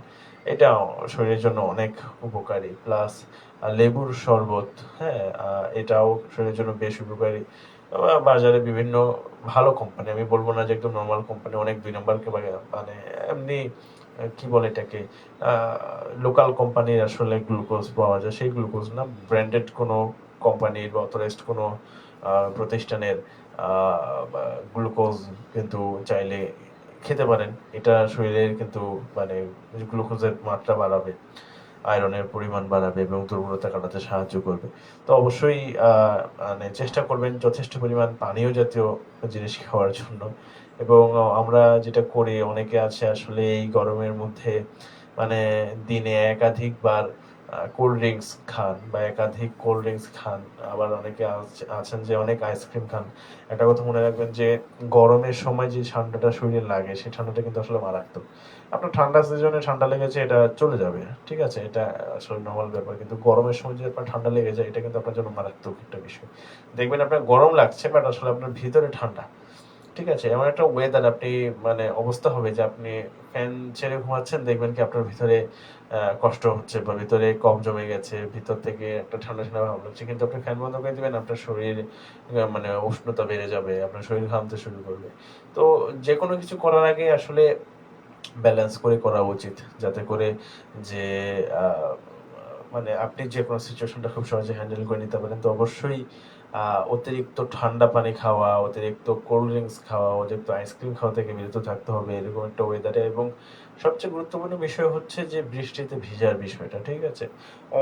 এটা শরীরের জন্য অনেক উপকারী। প্লাস লেবুর শরবত, হ্যাঁ, এটাও শরীরের জন্য বেশ উপকারী। বাজারে বিভিন্ন ভালো কোম্পানি, আমি বলবো না যে একদম নর্মাল কোম্পানি, অনেক 2 নম্বর মানে এমনি কি বলে এটাকে, লোকাল কোম্পানির আসলে গ্লুকোজ পাওয়া যায়। সেই গ্লুকোজ না, ব্র্যান্ডেড কোনো কোম্পানির বা অথরাইজড কোনো প্রতিষ্ঠানের গ্লুকোজ কিন্তু চাইলে খেতে পারেন। এটা শরীরের কিন্তু মানে গ্লুকোজের মাত্রা বাড়াবে, আয়রনের পরিমাণ বাড়াবে এবং দুর্বলতা কাটাতে সাহায্য করবে। তো অবশ্যই মানে চেষ্টা করবেন যথেষ্ট পরিমাণ পানীয় জাতীয় জিনিস খাওয়ার জন্য। এবং আমরা যেটা করি, অনেকে আছে আসলে এই গরমের মধ্যে মানে দিনে একাধিকবার কোল্ড ড্রিঙ্কস খান বা একাধিক কোল্ড ড্রিঙ্কস খান, আবার অনেকে আছেন যে অনেক আইসক্রিম খান, একটা কথা মনে রাখবেন যে গরমের সময় যে ঠান্ডাটা শরীরে লাগে সেই ঠান্ডাটা কিন্তু আসলে মারাত্মক। আপনার ঠান্ডা সিজনে ঠান্ডা লেগেছে, এটা চলে যাবে, ঠিক আছে, এটা আসলে নর্মাল ব্যাপার। কিন্তু গরমের সময় যদি আপনার ঠান্ডা লেগে যায়, এটা কিন্তু আপনার জন্য মারাত্মক একটা বিষয়। দেখবেন আপনার গরম লাগছে বাট আসলে আপনার ভিতরে ঠান্ডা, ঠিক আছে। এমন একটা ওয়েদার আপনি মানে অবস্থা হবে যে আপনি ফ্যান ছেড়ে ঘুমাচ্ছেন, দেখবেন কি আপনার ভিতরে কষ্ট হচ্ছে বা ভিতরে কফ জমে গেছে, ভিতর থেকে একটা ঠান্ডা ঠান্ডা ভাব লাগছে, কিন্তু আপনি ফ্যান বন্ধ করে দিবেন, আপনার শরীর মানে উষ্ণতা বেড়ে যাবে, আপনার শরীর ঘামতে শুরু করবে। তো যে কোনো কিছু করার আগে আসলে ব্যালেন্স করে করা উচিত, যাতে করে যে মানে আপনি যে কোনো সিচুয়েশনটা খুব সহজে হ্যান্ডেল করে নিতে পারেন। তো অবশ্যই অতিরিক্ত ঠান্ডা পানি খাওয়া, অতিরিক্ত কোল্ড ড্রিঙ্কস খাওয়া, অতিরিক্ত আইসক্রিম খাওয়া থেকে বিরত থাকতে হবে এরকম একটা ওয়েদারে। এবং সবচেয়ে গুরুত্বপূর্ণ বিষয় হচ্ছে যে বৃষ্টিতে ভিজার বিষয়টা, ঠিক আছে।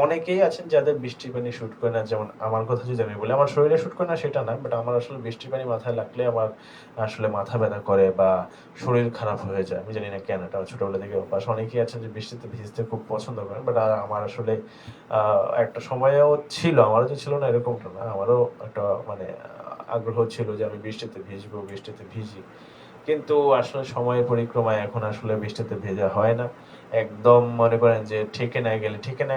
অনেকেই আছেন যাদের বৃষ্টির পানি শুট করে না, যেমন আমার কথা যদি আমি বলি, আমার শরীরে শুট করে না সেটা না, বাট আমার আসলে বৃষ্টির পানি মাথায় লাগলে আমার আসলে মাথা ব্যথা করে বা শরীর খারাপ হয়ে যায়। আমি জানি না কেন, এটা আমার ছোটবেলা থেকে অভ্যাস। অনেকেই আছেন যে বৃষ্টিতে ভিজতে খুব পছন্দ করেন, বাট আমার আসলে একটা সময়েও ছিল, আমারও যে ছিল না এরকমটা না, আমারও একটা মানে আগ্রহ ছিল যে আমি বৃষ্টিতে ভিজবো, বৃষ্টিতে ভিজি। কিন্তু আসলে সময়ের পরিক্রমায় এখন আসলে বৃষ্টিতে ভেজা হয় না। একদম মনে করেন যে ঠেকে না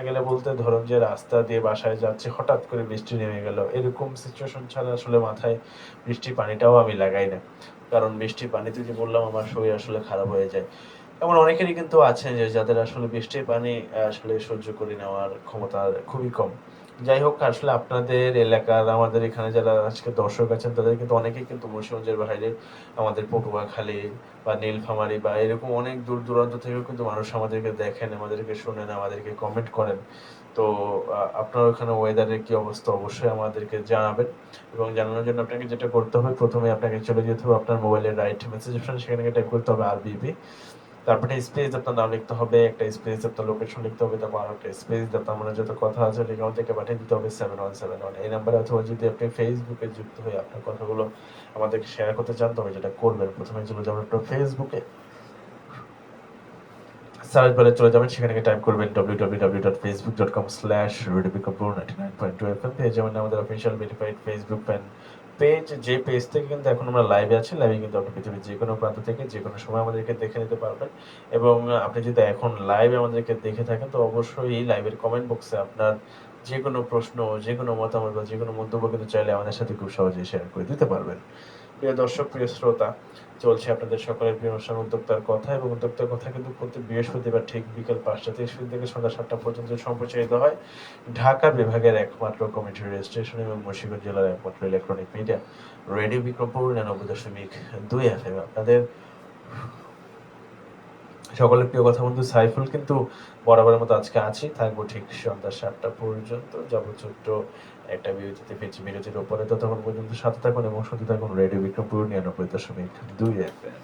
গেলে বলতে ধরুন যে রাস্তা দিয়ে বাসায় যাচ্ছি, হঠাৎ করে বৃষ্টি নেমে গেল, এরকম সিচুয়েশন ছাড়া আসলে মাথায় বৃষ্টির পানিটাও আমি লাগাই না। কারণ বৃষ্টির পানিতে যে বললাম আমার শরীর আসলে খারাপ হয়ে যায়। এমন অনেকেরই কিন্তু আছে যে যাদের আসলে বৃষ্টির পানি আসলে সহ্য করে নেওয়ার ক্ষমতা খুবই কম। যাই হোক, আসলে আপনাদের এলাকার আমাদের এখানে যারা আজকে দর্শক আছেন তাদের কিন্তু অনেকেই কিন্তু মুন্সিগঞ্জের বাইরে, আমাদের পটুয়াখালী বা নীলফামারী বা এরকম অনেক দূর দূরান্ত থেকেও কিন্তু মানুষ আমাদেরকে দেখেন, আমাদেরকে শোনেন, আমাদেরকে কমেন্ট করেন। তো আপনার ওখানে ওয়েদারের কি অবস্থা অবশ্যই আমাদেরকে জানাবেন। এবং জানানোর জন্য আপনাকে যেটা করতে হবে, প্রথমে আপনাকে চলে যেতে হবে আপনার মোবাইলের রাইট মেসেজ অপশন, সেখানে টাইপ করতে হবে আরবিপি, তারপরে স্পেস আপনার নাম লিখতে হবে, একটা স্পেস আপনার লোকেশন লিখতে হবে, তারপর আর একটা স্পেস আপনার মানে যত কথা আছে লিখে আমাদেরকে পাঠিয়ে দিতে হবে 7171 এই নাম্বারে। অথবা যদি আপনি ফেসবুকে যুক্ত হয়ে আপনার কথাগুলো আমাদেরকে শেয়ার করতে চান, তবে যেটা করবেন প্রথমে চলে যাবেন আপনার ফেসবুকে, সার্চ বারে চলে যাবেন, সেখানে টাইপ করবেন www.facebook.com/radiobikrompur99.2fm, পেয়ে যাবেন আমাদের official verified Facebook fan page. যে পেজ থেকে কিন্তু এখন আমরা লাইভে আছি, লাইভে কিন্তু আপনি পৃথিবীর যে কোনো প্রান্ত থেকে যে কোনো সময় আমাদেরকে দেখে নিতে পারবেন। এবং আপনি যদি এখন লাইভে আমাদেরকে দেখে থাকেন, তো অবশ্যই লাইভের কমেন্ট বক্সে আপনার যে কোনো প্রশ্ন, যে কোনো মতামত বা যে কোনো মন্তব্য কিন্তু চাইলে আমাদের সাথে খুব সহজেই শেয়ার করে দিতে পারবেন। প্রিয় দর্শক, প্রিয় শ্রোতা, চলছে আপনাদের সকলের প্রিয় অনুষ্ঠান উদ্যোক্তার কথা। এবং উদ্যোক্তার কথা কিন্তু প্রতি বৃহস্পতিবার ঠিক বিকেল 5টা 30 থেকে সন্ধ্যা 7টা পর্যন্ত সম্প্রচারিত হয় ঢাকা বিভাগের একমাত্র কমিউনিটি রেডিও স্টেশন এবং মুন্সিগঞ্জ জেলার একমাত্র electronic media radio Bikrampur 99.2 FM। আপনাদের সকলের প্রিয় কথা বন্ধু সাইফুল কিন্তু বরাবরের মতো আজকে আছি, থাকবো ঠিক সন্ধ্যা 7টা পর্যন্ত। যাবো ছোট্ট একটা বিরতিতে, ফিরছি বিরতির উপরে। ততক্ষণ পর্যন্ত সাথে থাকুন এবং সাথে থাকুন রেডিও বিক্রমপুর 99.2 FM।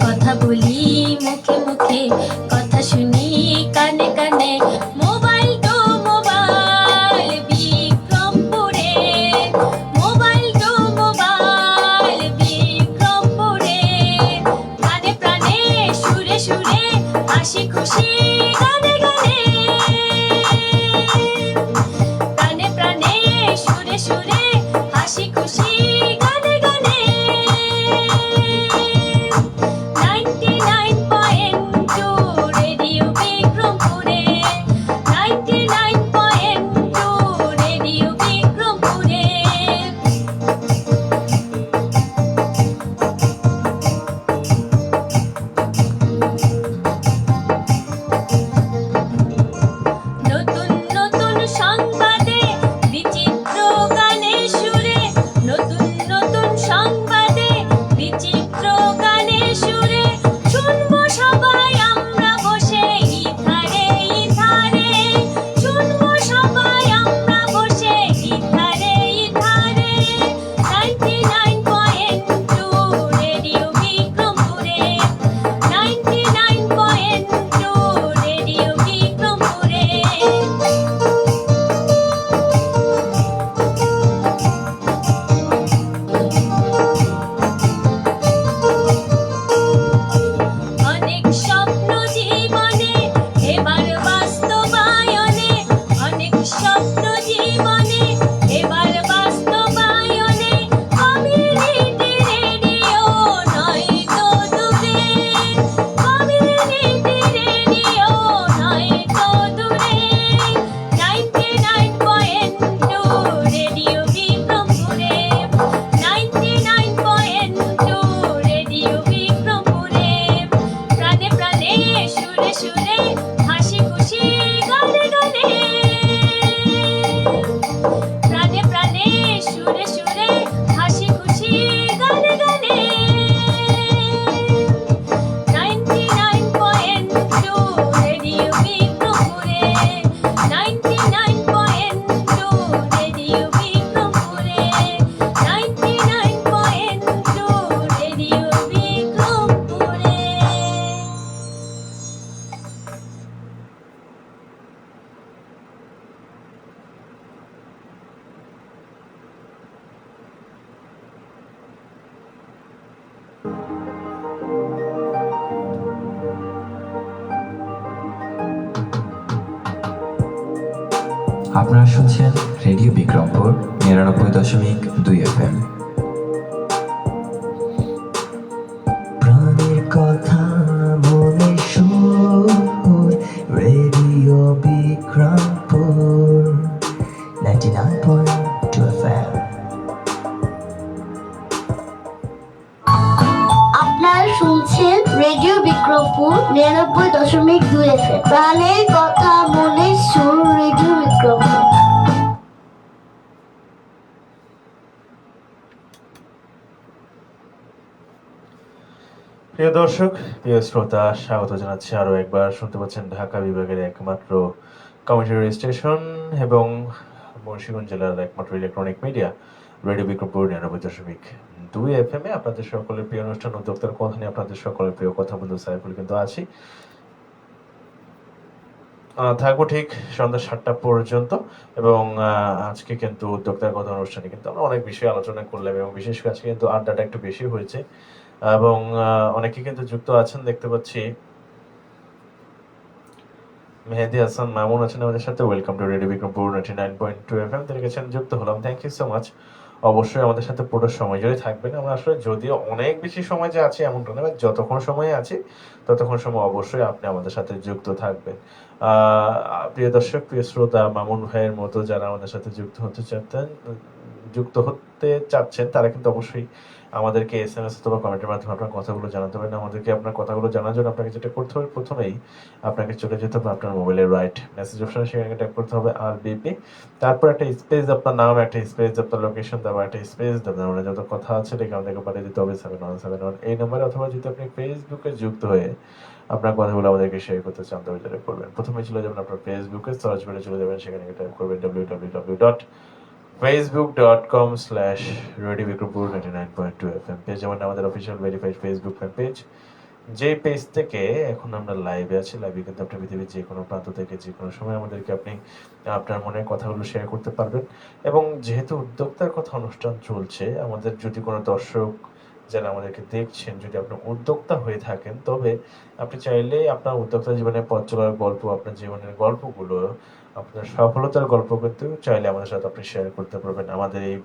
কথা বলি মুখে মুখে, কথা শুনি কানে কানে, মোবাইল তো মোবাইল বিক্রমপুরে, মোবাইল তো মোবাইল আপনারা শুনছেন রেডিও বিক্রমপুর ৯৯.২ FM। প্রাণের কথা মনে সুর, রেডিও বিক্রমপুর 99.2 FM। আপনারা শুনছেন রেডিও বিক্রমপুর ৯৯.২ FM। প্রাণের কথা মনে সুর, রেডিও বিক্রমপুর। প্রিয় দর্শক, প্রিয় শ্রোতা, স্বাগত জানাচ্ছি আরও একবার। শুনতে পাচ্ছেন ঢাকা বিভাগের একমাত্র কমিউনিটি স্টেশন এবং মুন্সিগঞ্জ জেলার একমাত্র electronic media radio Bikrampur ৯৯.২ FM এ আপনাদের সকলের প্রিয় অনুষ্ঠান উদ্যোক্তার কথা নিয়ে আপনাদের সকলের প্রিয় কথা বন্ধু সাইফুল কিন্তু আছি। থাকবো ঠিক সন্ধ্যা ৭টা পর্যন্ত এবং আজকে কিন্তু উদ্যোক্তার কথা অনুষ্ঠানে কিন্তু আমরা অনেক বিষয়ে আলোচনা করলাম এবং বিশেষ করে আজকে কিন্তু আড্ডাটা একটু বেশি হয়েছে এবং অনেকে কিন্তু যুক্ত আছেন দেখতে পাচ্ছি। মেহেদি হাসান মামুন আছেন আমাদের সাথে। Welcome to radio Bikrampur 99.2 FM। তাদের কাছে যুক্ত হলাম, থ্যাংক ইউ সো মাচ। অবশ্যই আমাদের সাথে পুরো সময় জুড়ে থাকবেন। আমরা আসলে যদিও অনেক বেশি সময় যে আছি এমনটা না, যতক্ষণ সময় আছি ততক্ষণ সময় অবশ্যই আপনি আমাদের সাথে যুক্ত থাকবেন। প্রিয় দর্শক, প্রিয় শ্রোতা, মামুন ভাইয়ের মতো যারা আমাদের সাথে যুক্ত হতে চাচ্ছেন তারা কিন্তু অবশ্যই আমাদেরকে SMS অথবা কমেন্টের মাধ্যমে আপনার কথাগুলো জানাতে পারেন। আমাদেরকে আপনার কথাগুলো জানার জন্য আপনাকে যেটা করতে হবে, প্রথমেই আপনাকে চলে যেতে হবে আপনার মোবাইলের রাইট মেসেজ অপশনে, সেখানে ট্যাপ করতে হবে RBP, তারপর একটা স্পেস আপনার নাম, একটা স্পেস আপনার লোকেশন, তারপর একটা স্পেস আপনার মানে যত কথা আছে এটাকে আমাদেরকে পাঠিয়ে দিতে হবে 7171 এই নম্বরে। অথবা যদি আপনি ফেসবুকে যুক্ত হয়ে আপনার কথাগুলো আমাদেরকে শেয়ার করতে চান তবে যেটা করবেন, প্রথমে চলে যাবেন আপনার ফেসবুকে, সার্চ বারে চলে যাবেন, সেখানে ট্যাপ করবেন www.facebook.com/radiobikrompur 99.2 FM পেজ, যেমন আমাদের official verified Facebook fan page. যে পেজ থেকে এখন আমরা লাইভে আছি, লাইভে কিন্তু আপনি পৃথিবীর যে কোনো প্রান্ত থেকে যে কোনো সময় আমাদেরকে আপনি আপনার মনের কথাগুলো শেয়ার করতে পারবেন। এবং যেহেতু উদ্যোক্তার কথা অনুষ্ঠান চলছে, আমাদের যদি কোনো দর্শক যারা আমাদেরকে দেখছেন যদি আপনার উদ্যোক্তা হয়ে থাকেন, তবে আপনি চাইলে আপনার উদ্যোক্তা জীবনের পথ চলার গল্প, আপনার জীবনের গল্পগুলো, আপনার সফলতার গল্প কিন্তু চাইলে আমাদের সাথে আপনি শেয়ার করতে পারবেন আমাদের এই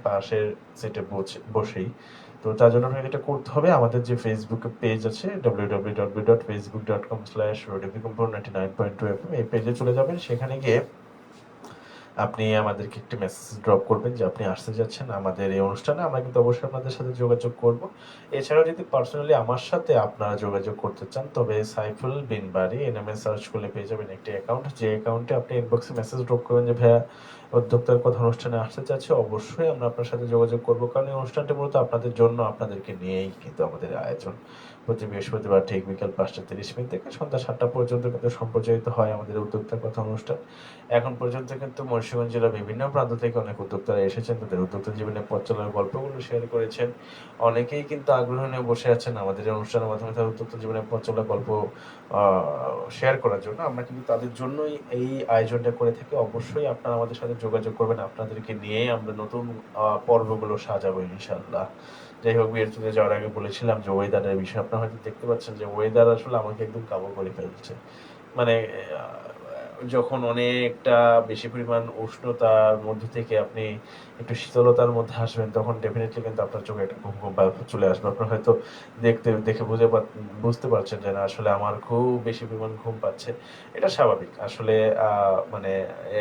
পাশের সিটে বসেই। তো তার জন্য আপনাকে এটা করতে হবে, আমাদের যে ফেসবুক পেজ আছে www.facebook.com/radiobikrompur 99.2 FM এই পেজে চলে যাবেন। সেখানে গিয়ে আপনি আমাদেরকে একটি মেসেজ ড্রপ করবেন যে আপনি আসতে যাচ্ছেন আমাদের এই অনুষ্ঠানে। আমরা কিন্তু অবশ্যই আপনাদের সাথে যোগাযোগ করব। এছাড়াও যদি পার্সোনালি আমার সাথে আপনারা যোগাযোগ করতে চান, তবে সাইফুল বিন বারী নামে সার্চ করলে পেয়ে যাবেন একটি অ্যাকাউন্ট, যে অ্যাকাউন্টে আপনি ইনবক্সে মেসেজ ড্রপ করবেন যে ভাইয়া উদ্যোক্তার কথা অনুষ্ঠানে আসতে চাচ্ছে। অবশ্যই আমরা আপনার সাথে যোগাযোগ করব, কারণ এই অনুষ্ঠানটি মূলত আপনাদের জন্য, আপনাদেরকে নিয়েই কিন্তু আমাদের আয়োজন। প্রতি বৃহস্পতিবার ঠিক বিকাল 5:30 থেকে সন্ধ্যা 7টা পর্যন্ত কিন্তু সম্প্রচারিত হয় আমাদের উদ্যোক্তার কথা অনুষ্ঠান। এখন পর্যন্ত কিন্তু মুন্সিগঞ্জ জেলার বিভিন্ন প্রান্ত থেকে অনেক উদ্যোক্তারা এসেছেন, তাদের উদ্যোক্তা জীবনের পথ চলার গল্পগুলো শেয়ার করেছেন। অনেকেই কিন্তু আগ্রহ নিয়ে বসে আছেন আমাদের এই অনুষ্ঠানের মাধ্যমে তাদের উদ্যোক্তা জীবনের পথ চলার গল্প শেয়ার করার জন্য। আমরা কিন্তু তাদের জন্যই এই আয়োজনটা করে থাকি। অবশ্যই আপনারা আমাদের সাথে যোগাযোগ করবেন, আপনাদেরকে নিয়েই আমরা নতুন পর্বগুলো সাজাবো ইনশাআল্লাহ। যাই হোক, বিয়ের চলে যাওয়ার আগে বলেছিলাম যে ওয়েদারের বিষয়ে আপনারা হয়তো দেখতে পাচ্ছেন যে ওয়েদার আসলে আমাকে একদম কাবু করে ফেলছে। মানে যখন অনেকটা বেশি পরিমাণ উষ্ণতার মধ্যে থেকে আপনি একটু শীতলতার মধ্যে আসবেন, তখন ডেফিনেটলি কিন্তু আপনার চোখে একটা ঘুম ঘুম ভাব চলে আসবে। আপনার হয়তো দেখে বুঝতে পারছেন যে না আসলে আমার খুব বেশি পরিমাণ ঘুম পাচ্ছে। এটা স্বাভাবিক আসলে। মানে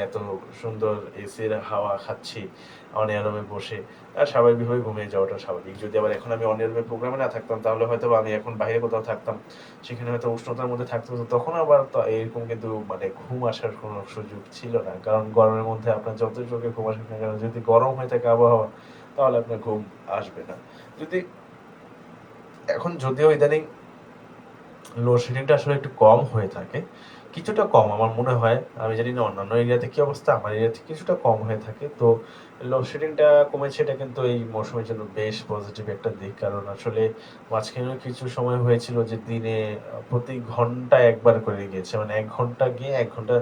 এত সুন্দর এসির হাওয়া খাচ্ছি অনিয়মে বসে, স্বাভাবিকভাবে ঘুমিয়ে যাওয়াটা স্বাভাবিক। যদি আবার এখন আমি অনিয়মে প্রোগ্রামে না থাকতাম, তাহলে হয়তো আমি এখন বাইরে কোথাও থাকতাম, সেখানে হয়তো উষ্ণতার মধ্যে থাকতে হতো, তখন আবার তো এরকম কিন্তু মানে ঘুম আসার কোনো সুযোগ ছিল না। কারণ গরমের মধ্যে আপনার যত চোখে ঘুম আসবে না কেন, যদি গরম হয়ে থাকে আবহাওয়া, তাহলে আপনার ঘুম আসবে না। এখন যদিও ইদানিং লোডশেডিংটা আসলে একটু কম হয়ে থাকে, কিছুটা কম আমার মনে হয়, আমি জানি না অন্যান্য এরিয়াতে কি অবস্থা, আমার এরিয়াতে কিছুটা কম হয়ে থাকে। তো লোডশেডিংটা কমেছে, এটা কিন্তু এই মৌসুমের জন্য বেশ পজিটিভ একটা দিক। কারণ আসলে মাঝখানে কিছু সময় হয়েছিল যে দিনে প্রতি ঘন্টায় একবার করে গিয়েছে, মানে 1 ঘন্টা গিয়ে 1 ঘন্টা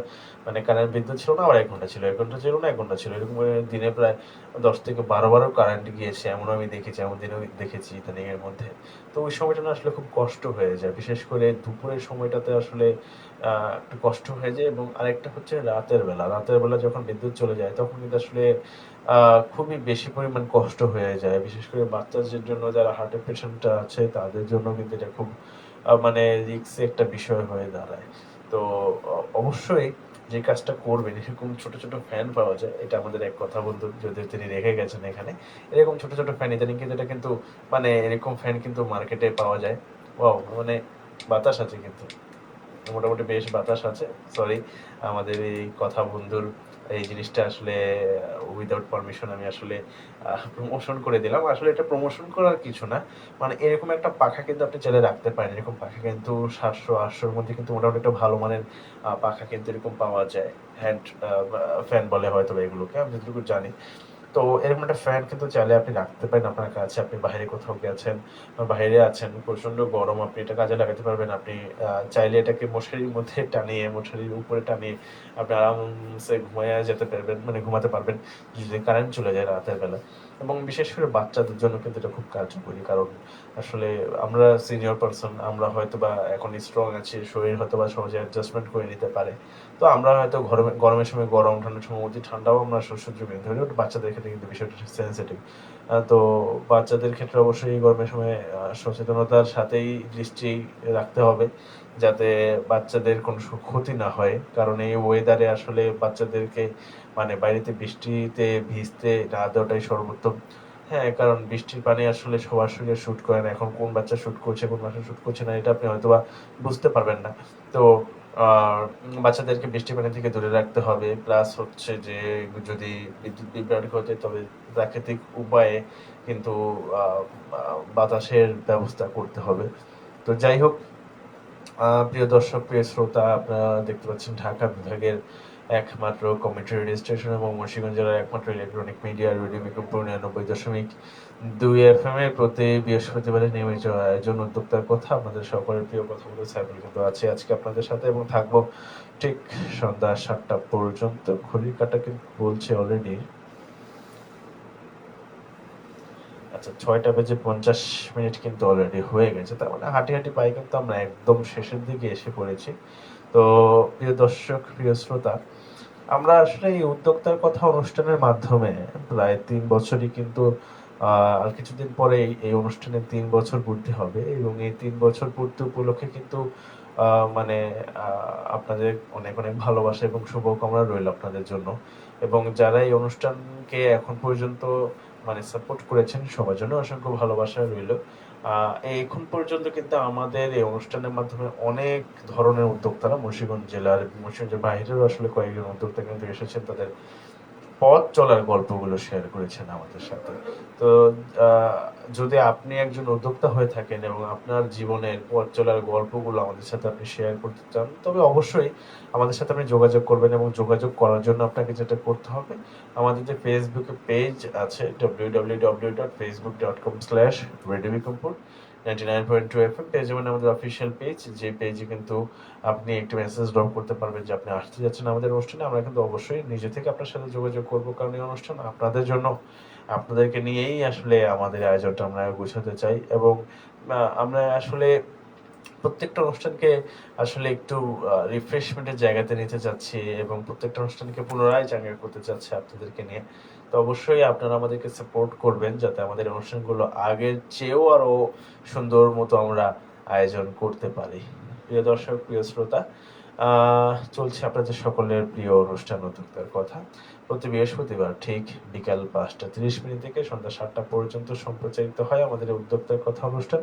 মানে কারেন্ট বিদ্যুৎ ছিল না, আবার 1 ঘন্টা ছিল, 1 ঘন্টা ছিল না 1 ঘন্টা ছিল, এরকম দিনে প্রায় 10 থেকে 12 কারেন্ট গিয়েছে, এমনও আমি দেখেছি, এমন দিনেও দেখেছি ইদানিং এর মধ্যে। তো ওই সময়টা না আসলে খুব কষ্ট হয়ে যায়, বিশেষ করে দুপুরের সময়টাতে আসলে একটু কষ্ট হয়ে যায়। এবং আরেকটা হচ্ছে রাতের বেলা যখন বিদ্যুৎ চলে যায় তখন কিন্তু আসলে খুবই বেশি পরিমাণ কষ্ট হয়ে যায়, বিশেষ করে বাচ্চাদের জন্য, যারা হার্টের পেশেন্ট আছে তাদের জন্য কিন্তু এটা খুব মানে রিস্কি একটা বিষয় হয়ে দাঁড়ায়। তো অবশ্যই যে কাজটা করবেন, এরকম ছোট ছোট ফ্যান পাওয়া যায়, এটা আমাদের এক কথা বন্ধু যদিও তিনি রেখে গেছেন এখানে, এরকম ছোট ছোট ফ্যান ইদানিং কিন্তু, এটা কিন্তু মানে এরকম ফ্যান কিন্তু মার্কেটে পাওয়া যায়। ওয়াও, মানে বাতাস আছে কিন্তু, মোটামুটি বেশ বাতাস আছে। সরি, আমাদের এই কথা বন্ধুর এই জিনিসটা আসলে উইদাউট পারমিশন আমি আসলে প্রমোশন করে দিলাম। আসলে এটা প্রমোশন করার কিছু না, মানে এরকম একটা পাখা কিন্তু আপনি চাইলে রাখতে পারেন। এরকম পাখা কিন্তু 700-800-র মধ্যে কিন্তু মোটামুটি একটা ভালো মানের পাখা কিন্তু এরকম পাওয়া যায়। হ্যান্ড ফ্যান বলে হয়তো এগুলোকে, আমি যতটুকু জানি। তো এরকম একটা ফ্যান কিন্তু চাইলে আপনি রাখতে পারেন আপনার কাছে। আপনি বাইরে কোথাও গেছেন, বাইরে আছেন, প্রচন্ড গরম, আপনি এটা কাজে লাগাতে পারবেন। আপনি চাইলে এটাকে মশারির মধ্যে টানিয়ে, মশারির উপরে টানিয়ে আপনি আরামসে ঘুমাইয়া যেতে পারবেন, মানে ঘুমাতে পারবেন যদি কারেন্ট চলে যায় রাতের বেলা। এবং বিশেষ করে বাচ্চাদের জন্য কিন্তু এটা খুব কার্যকরী, কারণ আসলে আমরা সিনিয়র পার্সন, আমরা হয়তো বা এখন স্ট্রং আছি, শরীর হয়তো বা সহজে অ্যাডজাস্টমেন্ট করে নিতে পারে। তো আমরা হয়তো গরমের সময় গরম, ঠান্ডার সময় অতি ঠান্ডাও আমরা সহ্য করে নিতে পারি, বাট বাচ্চাদের ক্ষেত্রে কিন্তু বিষয়টা সেন্সিটিভ। তো বাচ্চাদের ক্ষেত্রে অবশ্যই গরমের সময় সচেতনতার সাথেই দৃষ্টি রাখতে হবে, যাতে বাচ্চাদের কোনো ক্ষতি না হয়। কারণ এই ওয়েদারে আসলে বাচ্চাদেরকে মানে বাইরেতে বৃষ্টিতে ভিজতে না দেওয়াটাই সর্বোত্তম। হ্যাঁ, কারণ বৃষ্টির পানি আসলে সবার শরীরে শুট করে না। এখন কোন বাচ্চা শুট করছে, কোন বাচ্চা শুট করছে না, এটা আপনি হয়তোবা বুঝতে পারবেন না। তো বাচ্চাদেরকে বৃষ্টির পানি থেকে দূরে রাখতে হবে। প্লাস হচ্ছে যে যদি বিদ্যুৎ বিভ্রাট ঘটে, তবে প্রাকৃতিক উপায়ে কিন্তু বাতাসের ব্যবস্থা করতে হবে। তো যাই হোক, প্রিয় দর্শক, প্রিয় শ্রোতা, আপনারা দেখতে পাচ্ছেন ঢাকা বিভাগের একমাত্র কমিউনিটি রেডিও স্টেশন এবং মুন্সিগঞ্জ জেলার একমাত্র electronic media radio Bikrampur 99.2 FM এর প্রতি বৃহস্পতিবারে নিয়মিত আয়োজন উদ্যোক্তার কথা। আপনাদের সকলের প্রিয় কথা বলে সাইফুল কিন্তু আছে আজকে আপনাদের সাথে, এবং থাকবো ঠিক সন্ধ্যা 7টা পর্যন্ত। ঘড়ির কাঁটা কিন্তু বলছে অলরেডি আচ্ছা 6টা বেজে 50 মিনিট কিন্তু অলরেডি হয়ে গেছে। তার মানে হাঁটি হাঁটি পায়ে কিন্তু আমরা একদম শেষের দিকে এসে পড়েছি। তো প্রিয় দর্শক, প্রিয় শ্রোতা, আমরা আসলে এই উদ্যোক্তার কথা অনুষ্ঠানের মাধ্যমে প্রায় 3 বছরই কিন্তু আর কিছুদিন পরেই এই অনুষ্ঠানের 3 বছর পূর্তি হবে, এবং এই 3 বছর পূর্তি উপলক্ষে কিন্তু মানে আপনাদের অনেক অনেক ভালোবাসা এবং শুভকামনা রইল আপনাদের জন্য। এবং যারা এই অনুষ্ঠানকে এখন পর্যন্ত মানে সাপোর্ট করেছেন, সবার জন্য অসংখ্য ভালোবাসা রইল। এখন পর্যন্ত কিন্তু আমাদের এই অনুষ্ঠানের মাধ্যমে অনেক ধরনের উদ্যোক্তারা মুন্সিগঞ্জ জেলার, মুন্সিগঞ্জের বাইরেও আসলে কয়েকজন উদ্যোক্তা কিন্তু এসেছেন, তাদের পথ চলার গল্পগুলো শেয়ার করেছেন আমাদের সাথে। তো যদি আপনি একজন উদ্যোক্তা হয়ে থাকেন এবং আপনার জীবনের পথ চলার গল্পগুলো আমাদের সাথে আপনি শেয়ার করতে চান, তবে অবশ্যই আমাদের সাথে আপনি যোগাযোগ করবেন। এবং যোগাযোগ করার জন্য আপনাকে যেটা করতে হবে, আমাদের যে ফেসবুকে পেজ আছে www.facebook.com/radiobicompur 99.2 FM পেজে, মানে আমাদের অফিসিয়াল পেজ, যে পেজে কিন্তু আপনি একটি মেসেজ ড্রপ করতে পারবেন যে আপনি আসতে যাচ্ছেন আমাদের অনুষ্ঠানে। আমরা কিন্তু অবশ্যই নিজে থেকে আপনার সাথে যোগাযোগ করব, কারণ এই অনুষ্ঠান আপনাদের জন্য, আপনাদেরকে নিয়েই আসলে আমাদের আয়োজনটা আমরা গুছাতে চাই। এবং আমরা আসলে প্রত্যেকটা অনুষ্ঠানকে আসলে একটু রিফ্রেশমেন্টের জায়গাতে নিতে চাচ্ছি, এবং প্রত্যেকটা অনুষ্ঠানকে পুনরায় চাঙ্গা করতে চাচ্ছি আপনাদেরকে নিয়ে। তো অবশ্যই আপনারা আমাদেরকে সাপোর্ট করবেন, যাতে আমাদের অনুষ্ঠানগুলো আগের চেয়েও আরো সুন্দর মতো আমরা আয়োজন করতে পারি। প্রিয় দর্শক, প্রিয় শ্রোতা, চলছে আপনাদের সকলের প্রিয় অনুষ্ঠান উদ্যোক্তার কথা। প্রতি বৃহস্পতিবার ঠিক বিকাল 5টা 30 মিনিট থেকে সন্ধ্যা 7টা পর্যন্ত সম্প্রচারিত হয় আমাদের উদ্যোক্তার কথা অনুষ্ঠান।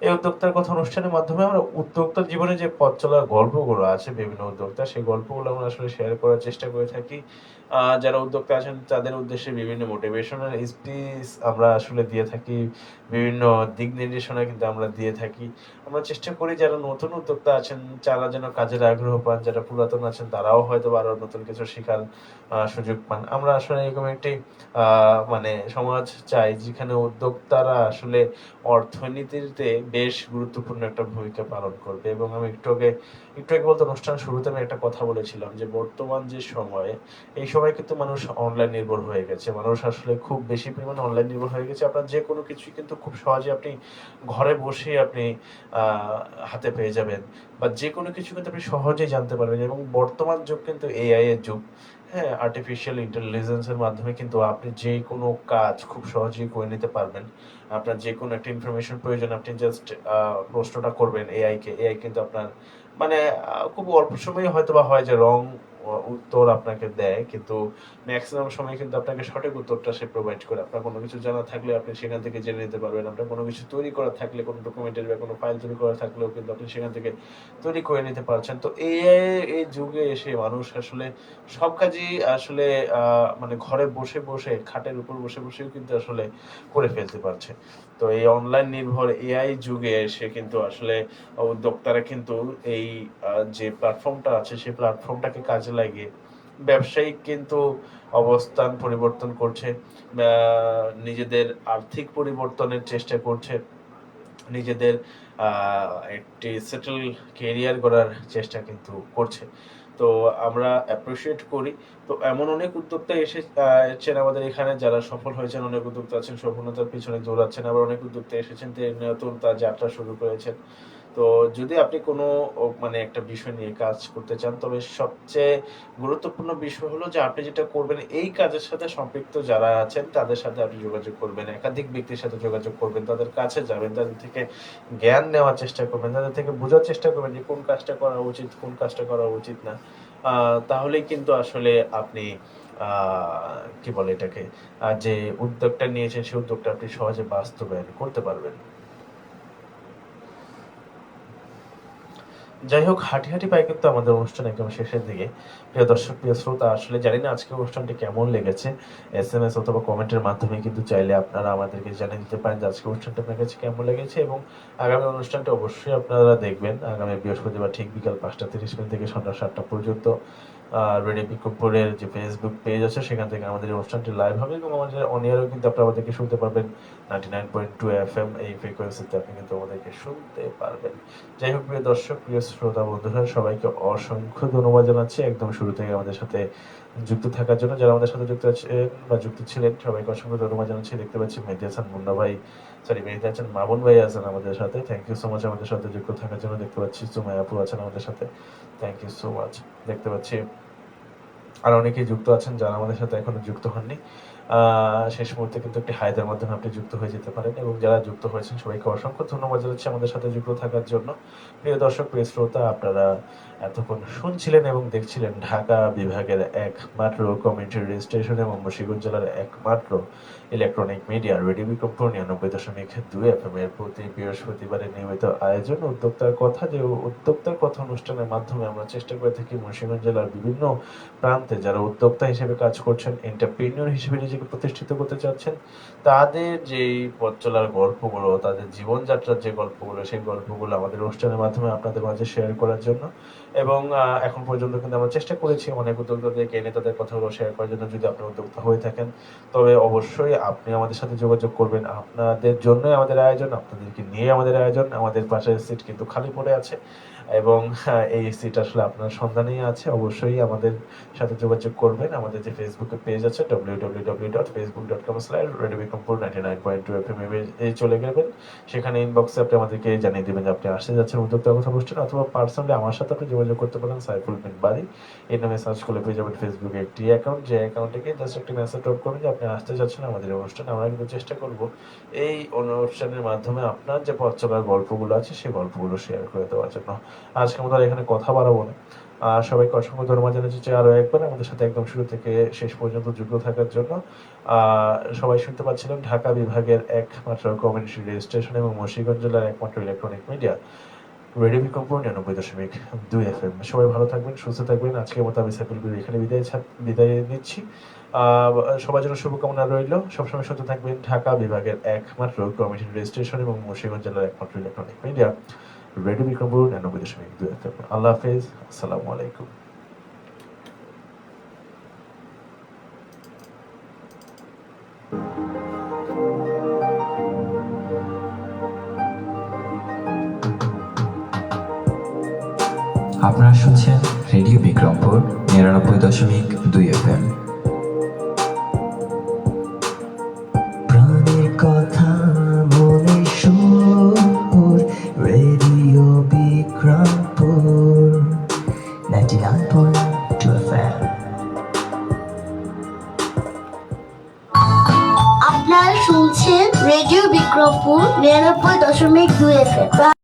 এই উদ্যোক্তার কথা অনুষ্ঠানের মাধ্যমে আমরা উদ্যোক্তার জীবনে যে পথ চলার গল্পগুলো আছে বিভিন্ন উদ্যোক্তা, সেই গল্পগুলো আমরা আসলে শেয়ার করার চেষ্টা করে থাকি। যারা উদ্যোক্তা আছেন তাদের উদ্দেশ্যে বিভিন্ন মোটিভেশনাল স্পিচ আমরা আসলে দিয়ে থাকি, বিভিন্ন দিক নির্দেশনা কিন্তু আমরা দিয়ে থাকি। আমরা চেষ্টা করি যারা নতুন উদ্যোক্তা আছেন তারা যেন কাজের আগ্রহ পান, যারা পুরাতন আছেন তারাও হয়তো আরো নতুন কিছু শেখার সুযোগ পান। আমরা আসলে এরকম একটি মানে সমাজ চাই যেখানে উদ্যোক্তারা আসলে অর্থনীতিতে বেশ গুরুত্বপূর্ণ একটা ভূমিকা পালন করবে। এবং আমি একটু আগে বলতে অনুষ্ঠান শুরুতে আমি একটা কথা বলেছিলাম যে বর্তমান যে সময়ে, এই সময় কিন্তু মানুষ অনলাইন নির্ভর হয়ে গেছে। মানুষ আসলে খুব বেশি পরিমাণে অনলাইন নির্ভর হয়ে গেছে। আপনার যে কোনো কিছুই কিন্তু খুব সহজে আপনি ঘরে বসেই আপনি হাতে পেয়ে যাবেন, বা যে কোনো কিছু কিন্তু আপনি সহজেই জানতে পারবেন। এবং বর্তমান যুগ কিন্তু এআই এর যুগ। হ্যাঁ, আর্টিফিশিয়াল ইন্টেলিজেন্স এর মাধ্যমে কিন্তু আপনি যে কোনো কাজ খুব সহজেই করে নিতে পারবেন। আপনার যে কোনো একটা ইনফরমেশন প্রয়োজন, আপনি জাস্ট প্রশ্নটা করবেন এআই কে। এআই কিন্তু আপনার মানে খুব অল্প সময়ে হয়তোবা হয় যে রং উত্তর আপনাকে দেয়, কিন্তু ম্যাক্সিমাম সময় কিন্তু আপনাকে সঠিক উত্তরটা সে প্রোভাইড করে। আপনার কোনো কিছু জানা থাকলে আপনি সেখান থেকে জেনে নিতে পারবেন। আপনার কোনো কিছু তৈরি করা থাকলে, কোনো ডকুমেন্টারি বা কোনো ফাইল তৈরি করা থাকলেও কিন্তু আপনি সেখান থেকে তৈরি করে নিতে পারছেন। তো এআই এই যুগে এসে মানুষ আসলে সব কাজই আসলে মানে ঘরে বসে খাটের উপর বসেও কিন্তু আসলে করে ফেলতে পারছে। তো এই অনলাইন নির্ভর এআই যুগে এসে কিন্তু আসলে উদ্যোক্তারা কিন্তু এই যে প্ল্যাটফর্মটা আছে সেই প্ল্যাটফর্মটাকে কাজে লাগিয়ে ব্যবসায়িক কিন্তু অবস্থান পরিবর্তন করছে, নিজেদের আর্থিক পরিবর্তনের চেষ্টা করছে, নিজেদের একটি সেটেল কেরিয়ার গড়ার চেষ্টা কিন্তু করছে। তো আমরা অ্যাপ্রিসিয়েট করি। তো এমন অনেক উদ্যোক্তা এসেছেন আমাদের এখানে যারা সফল হয়েছেন, অনেক উদ্যোক্তা আছেন সফলতার পিছনে দৌড়াচ্ছেন, আবার অনেক উদ্যোক্তা এসেছেন নতুন তার যাত্রা শুরু করেছেন। তো যদি আপনি কোনো মানে একটা বিষয় নিয়ে কাজ করতে চান, তবে সবচেয়ে গুরুত্বপূর্ণ বিষয় হলো যে আপনি যেটা করবেন এই কাজের সাথে সম্পৃক্ত যারা আছেন তাদের সাথে আপনি যোগাযোগ করবেন, একাধিক ব্যক্তির সাথে যোগাযোগ করবেন, তাদের কাছে যাবেন, তাদের থেকে জ্ঞান নেওয়ার চেষ্টা করবেন, তাদের থেকে বোঝার চেষ্টা করবেন যে কোন কাজটা করা উচিত, কোন কাজটা করা উচিত না। তাহলেই কিন্তু আসলে আপনি কি বলে এটাকে, যে উদ্যোগটা নিয়েছেন সেই উদ্যোগটা আপনি সহজে বাস্তবায়ন করতে পারবেন। যাই হোক, হাঁটি পায়ে কিন্তু আমাদের অনুষ্ঠান একদম শেষের দিকে। প্রিয় দর্শক, প্রিয় শ্রোতা, আসলে জানি না আজকের অনুষ্ঠানটি কেমন লেগেছে। এসএমএস অথবা কমেন্টের মাধ্যমে কিন্তু চাইলে আপনারা আমাদেরকে জানিয়ে দিতে পারেন যে আজকের অনুষ্ঠানটা আপনার কাছে কেমন লেগেছে। এবং আগামী অনুষ্ঠানটা অবশ্যই আপনারা দেখবেন আগামী বৃহস্পতিবার ঠিক বিকাল 5:30 থেকে সন্ধ্যা 7টা পর্যন্ত। রেডিও বিক্রমপুরের যে ফেসবুক পেজ আছে সেখান থেকে আমাদের এই অনুষ্ঠানটি লাইভ হবে, এবং আমাদের অন এয়ারেও কিন্তু আপনারা আমাদেরকে শুনতে পারবেন। 99.2 FM এই ফ্রিকোয়েন্সিতে আপনি কিন্তু আমাদেরকে শুনতে পারবেন। যাই হোক, প্রিয় দর্শক, প্রিয় শ্রোতা বন্ধুরা, সবাইকে অসংখ্য ধন্যবাদ জানাচ্ছি একদম শুরু থেকে আমাদের সাথে যুক্ত থাকার জন্য। যারা আমাদের সাথে যুক্ত আছেন বা যুক্ত ছিলেন সবাইকে অসংখ্য ধন্যবাদ জানাচ্ছি। দেখতে পাচ্ছি মেহেদী হাসান মুন্না ভাই, মেহেদী হাসান মামুন ভাই আছেন আমাদের সাথে, থ্যাংক ইউ সো মাচ আমাদের সাথে যুক্ত থাকার জন্য। দেখতে পাচ্ছি সুমাইয়া আপু আছেন আমাদের সাথে, থ্যাংক ইউ সো মাচ। দেখতে পাচ্ছি আর অনেকেই যুক্ত আছেন যারা আমাদের সাথে এখনো যুক্ত হননি। শেষ মুহূর্তে কিন্তু একটি হায়দের মাধ্যমে আপনি যুক্ত হয়ে যেতে পারেন, এবং যারা যুক্ত হয়েছেন সবাইকে অসংখ্য ধন্যবাদ জানাচ্ছি আমাদের সাথে যুক্ত থাকার জন্য। প্রিয় দর্শক, প্রিয় শ্রোতা, আপনারা এতক্ষণ শুনছিলেন এবং দেখছিলেন ঢাকা বিভাগের একমাত্র কমিউনিটি স্টেশন এবং মুন্সিগঞ্জ জেলার একমাত্র electronic media radio Bikrampur 99.2 FM এর প্রতি বৃহস্পতিবারের নিয়মিত আয়োজন উদ্যোক্তার কথা। যে উদ্যোক্তার কথা অনুষ্ঠানের মাধ্যমে আমরা চেষ্টা করে থাকি মুন্সিগঞ্জ জেলার বিভিন্ন প্রান্তে যারা উদ্যোক্তা হিসেবে কাজ করছেন, এন্টারপ্রেনিয়র হিসেবে নিজেকে প্রতিষ্ঠিত করতে চাচ্ছেন, তাদের যেই পথ চলার গল্পগুলো, তাদের জীবনযাত্রার যে গল্পগুলো, সেই গল্পগুলো আমাদের অনুষ্ঠানের মাধ্যমে আপনাদের মাঝে শেয়ার করার জন্য। এবং এখন পর্যন্ত কিন্তু আমরা চেষ্টা করেছি অনেক উদ্যোক্তাদেরকে এনে তাদের কথাগুলো শেয়ার করার জন্য। যদি আপনি উদ্যোক্তা হয়ে থাকেন তবে অবশ্যই আপনি আমাদের সাথে যোগাযোগ করবেন। আপনাদের জন্যই আমাদের আয়োজন, আপনাদেরকে নিয়ে আমাদের আয়োজন। আমাদের পাশের সিট কিন্তু খালি পড়ে আছে, এবং এই সিট আসলে আপনার সন্ধানেই আছে। অবশ্যই আমাদের সাথে যোগাযোগ করবেন। আমাদের যে ফেসবুকে পেজ আছে www.facebook.com/radiobikrampur 99.2 FM এই চলে গেলেন, সেখানে ইনবক্সে আপনি আমাদেরকে জানিয়ে দেবেন যে আপনি আসতে যাচ্ছেন উদ্যোক্তার কথা বলছেন, অথবা পার্সোনালি আমার সাথে আপনি যোগাযোগ করতে পারেন। সাইফুল বিন বারী এই নামে সার্চ করলে পেয়ে যাবেন ফেসবুকে একটি অ্যাকাউন্ট, যে অ্যাকাউন্টে জাস্ট একটি মেসেজ ড্রপ করবেন যে আপনি আসতে যাচ্ছেন আমাদের অনুষ্ঠানে। আমরা কিন্তু চেষ্টা করব এই অনুষ্ঠানের মাধ্যমে আপনার যে পথ চলার গল্পগুলো আছে সেই গল্পগুলো শেয়ার করে দেওয়ার জন্য। আজকের মতো আর এখানে কথা বাড়াবো না। সবাইকে অসংখ্য ধন্যবাদ জানাচ্ছি আরো একবার আমাদের সাথে একদম শুরু থেকে শেষ পর্যন্ত যুক্ত থাকার জন্য। সবাই শুনতে পাচ্ছিলেন ঢাকা বিভাগের একমাত্র কমিউনিটি রেডিও স্টেশন এবং মুন্সিগঞ্জ জেলার একমাত্র electronic media radio Bikrampur 99.2 FM। সবাই ভালো থাকবেন, সুস্থ থাকবেন। আজকের মতো আমি সাইফুল বিন এখানে বিদায় নিচ্ছি। সবার জন্য শুভকামনা রইল। সবসময় সুস্থ থাকবেন। ঢাকা বিভাগের একমাত্র কমিউনিটি রেডিও স্টেশন এবং মুন্সিগঞ্জ জেলার একমাত্র electronic media radio Bikrampur 99.2 FM। আল্লাহ হাফেজ, আসসালামু আলাইকুম। আপনারা শুনছেন রেডিও বিক্রমপুর ৯৯.২ FM। প্রাণের কথা মনে সুর, রেডিও বিক্রমপুর 99.2 FM। আপনারা শুনছেন রেডিও বিক্রমপুর ৯৯.২ FM।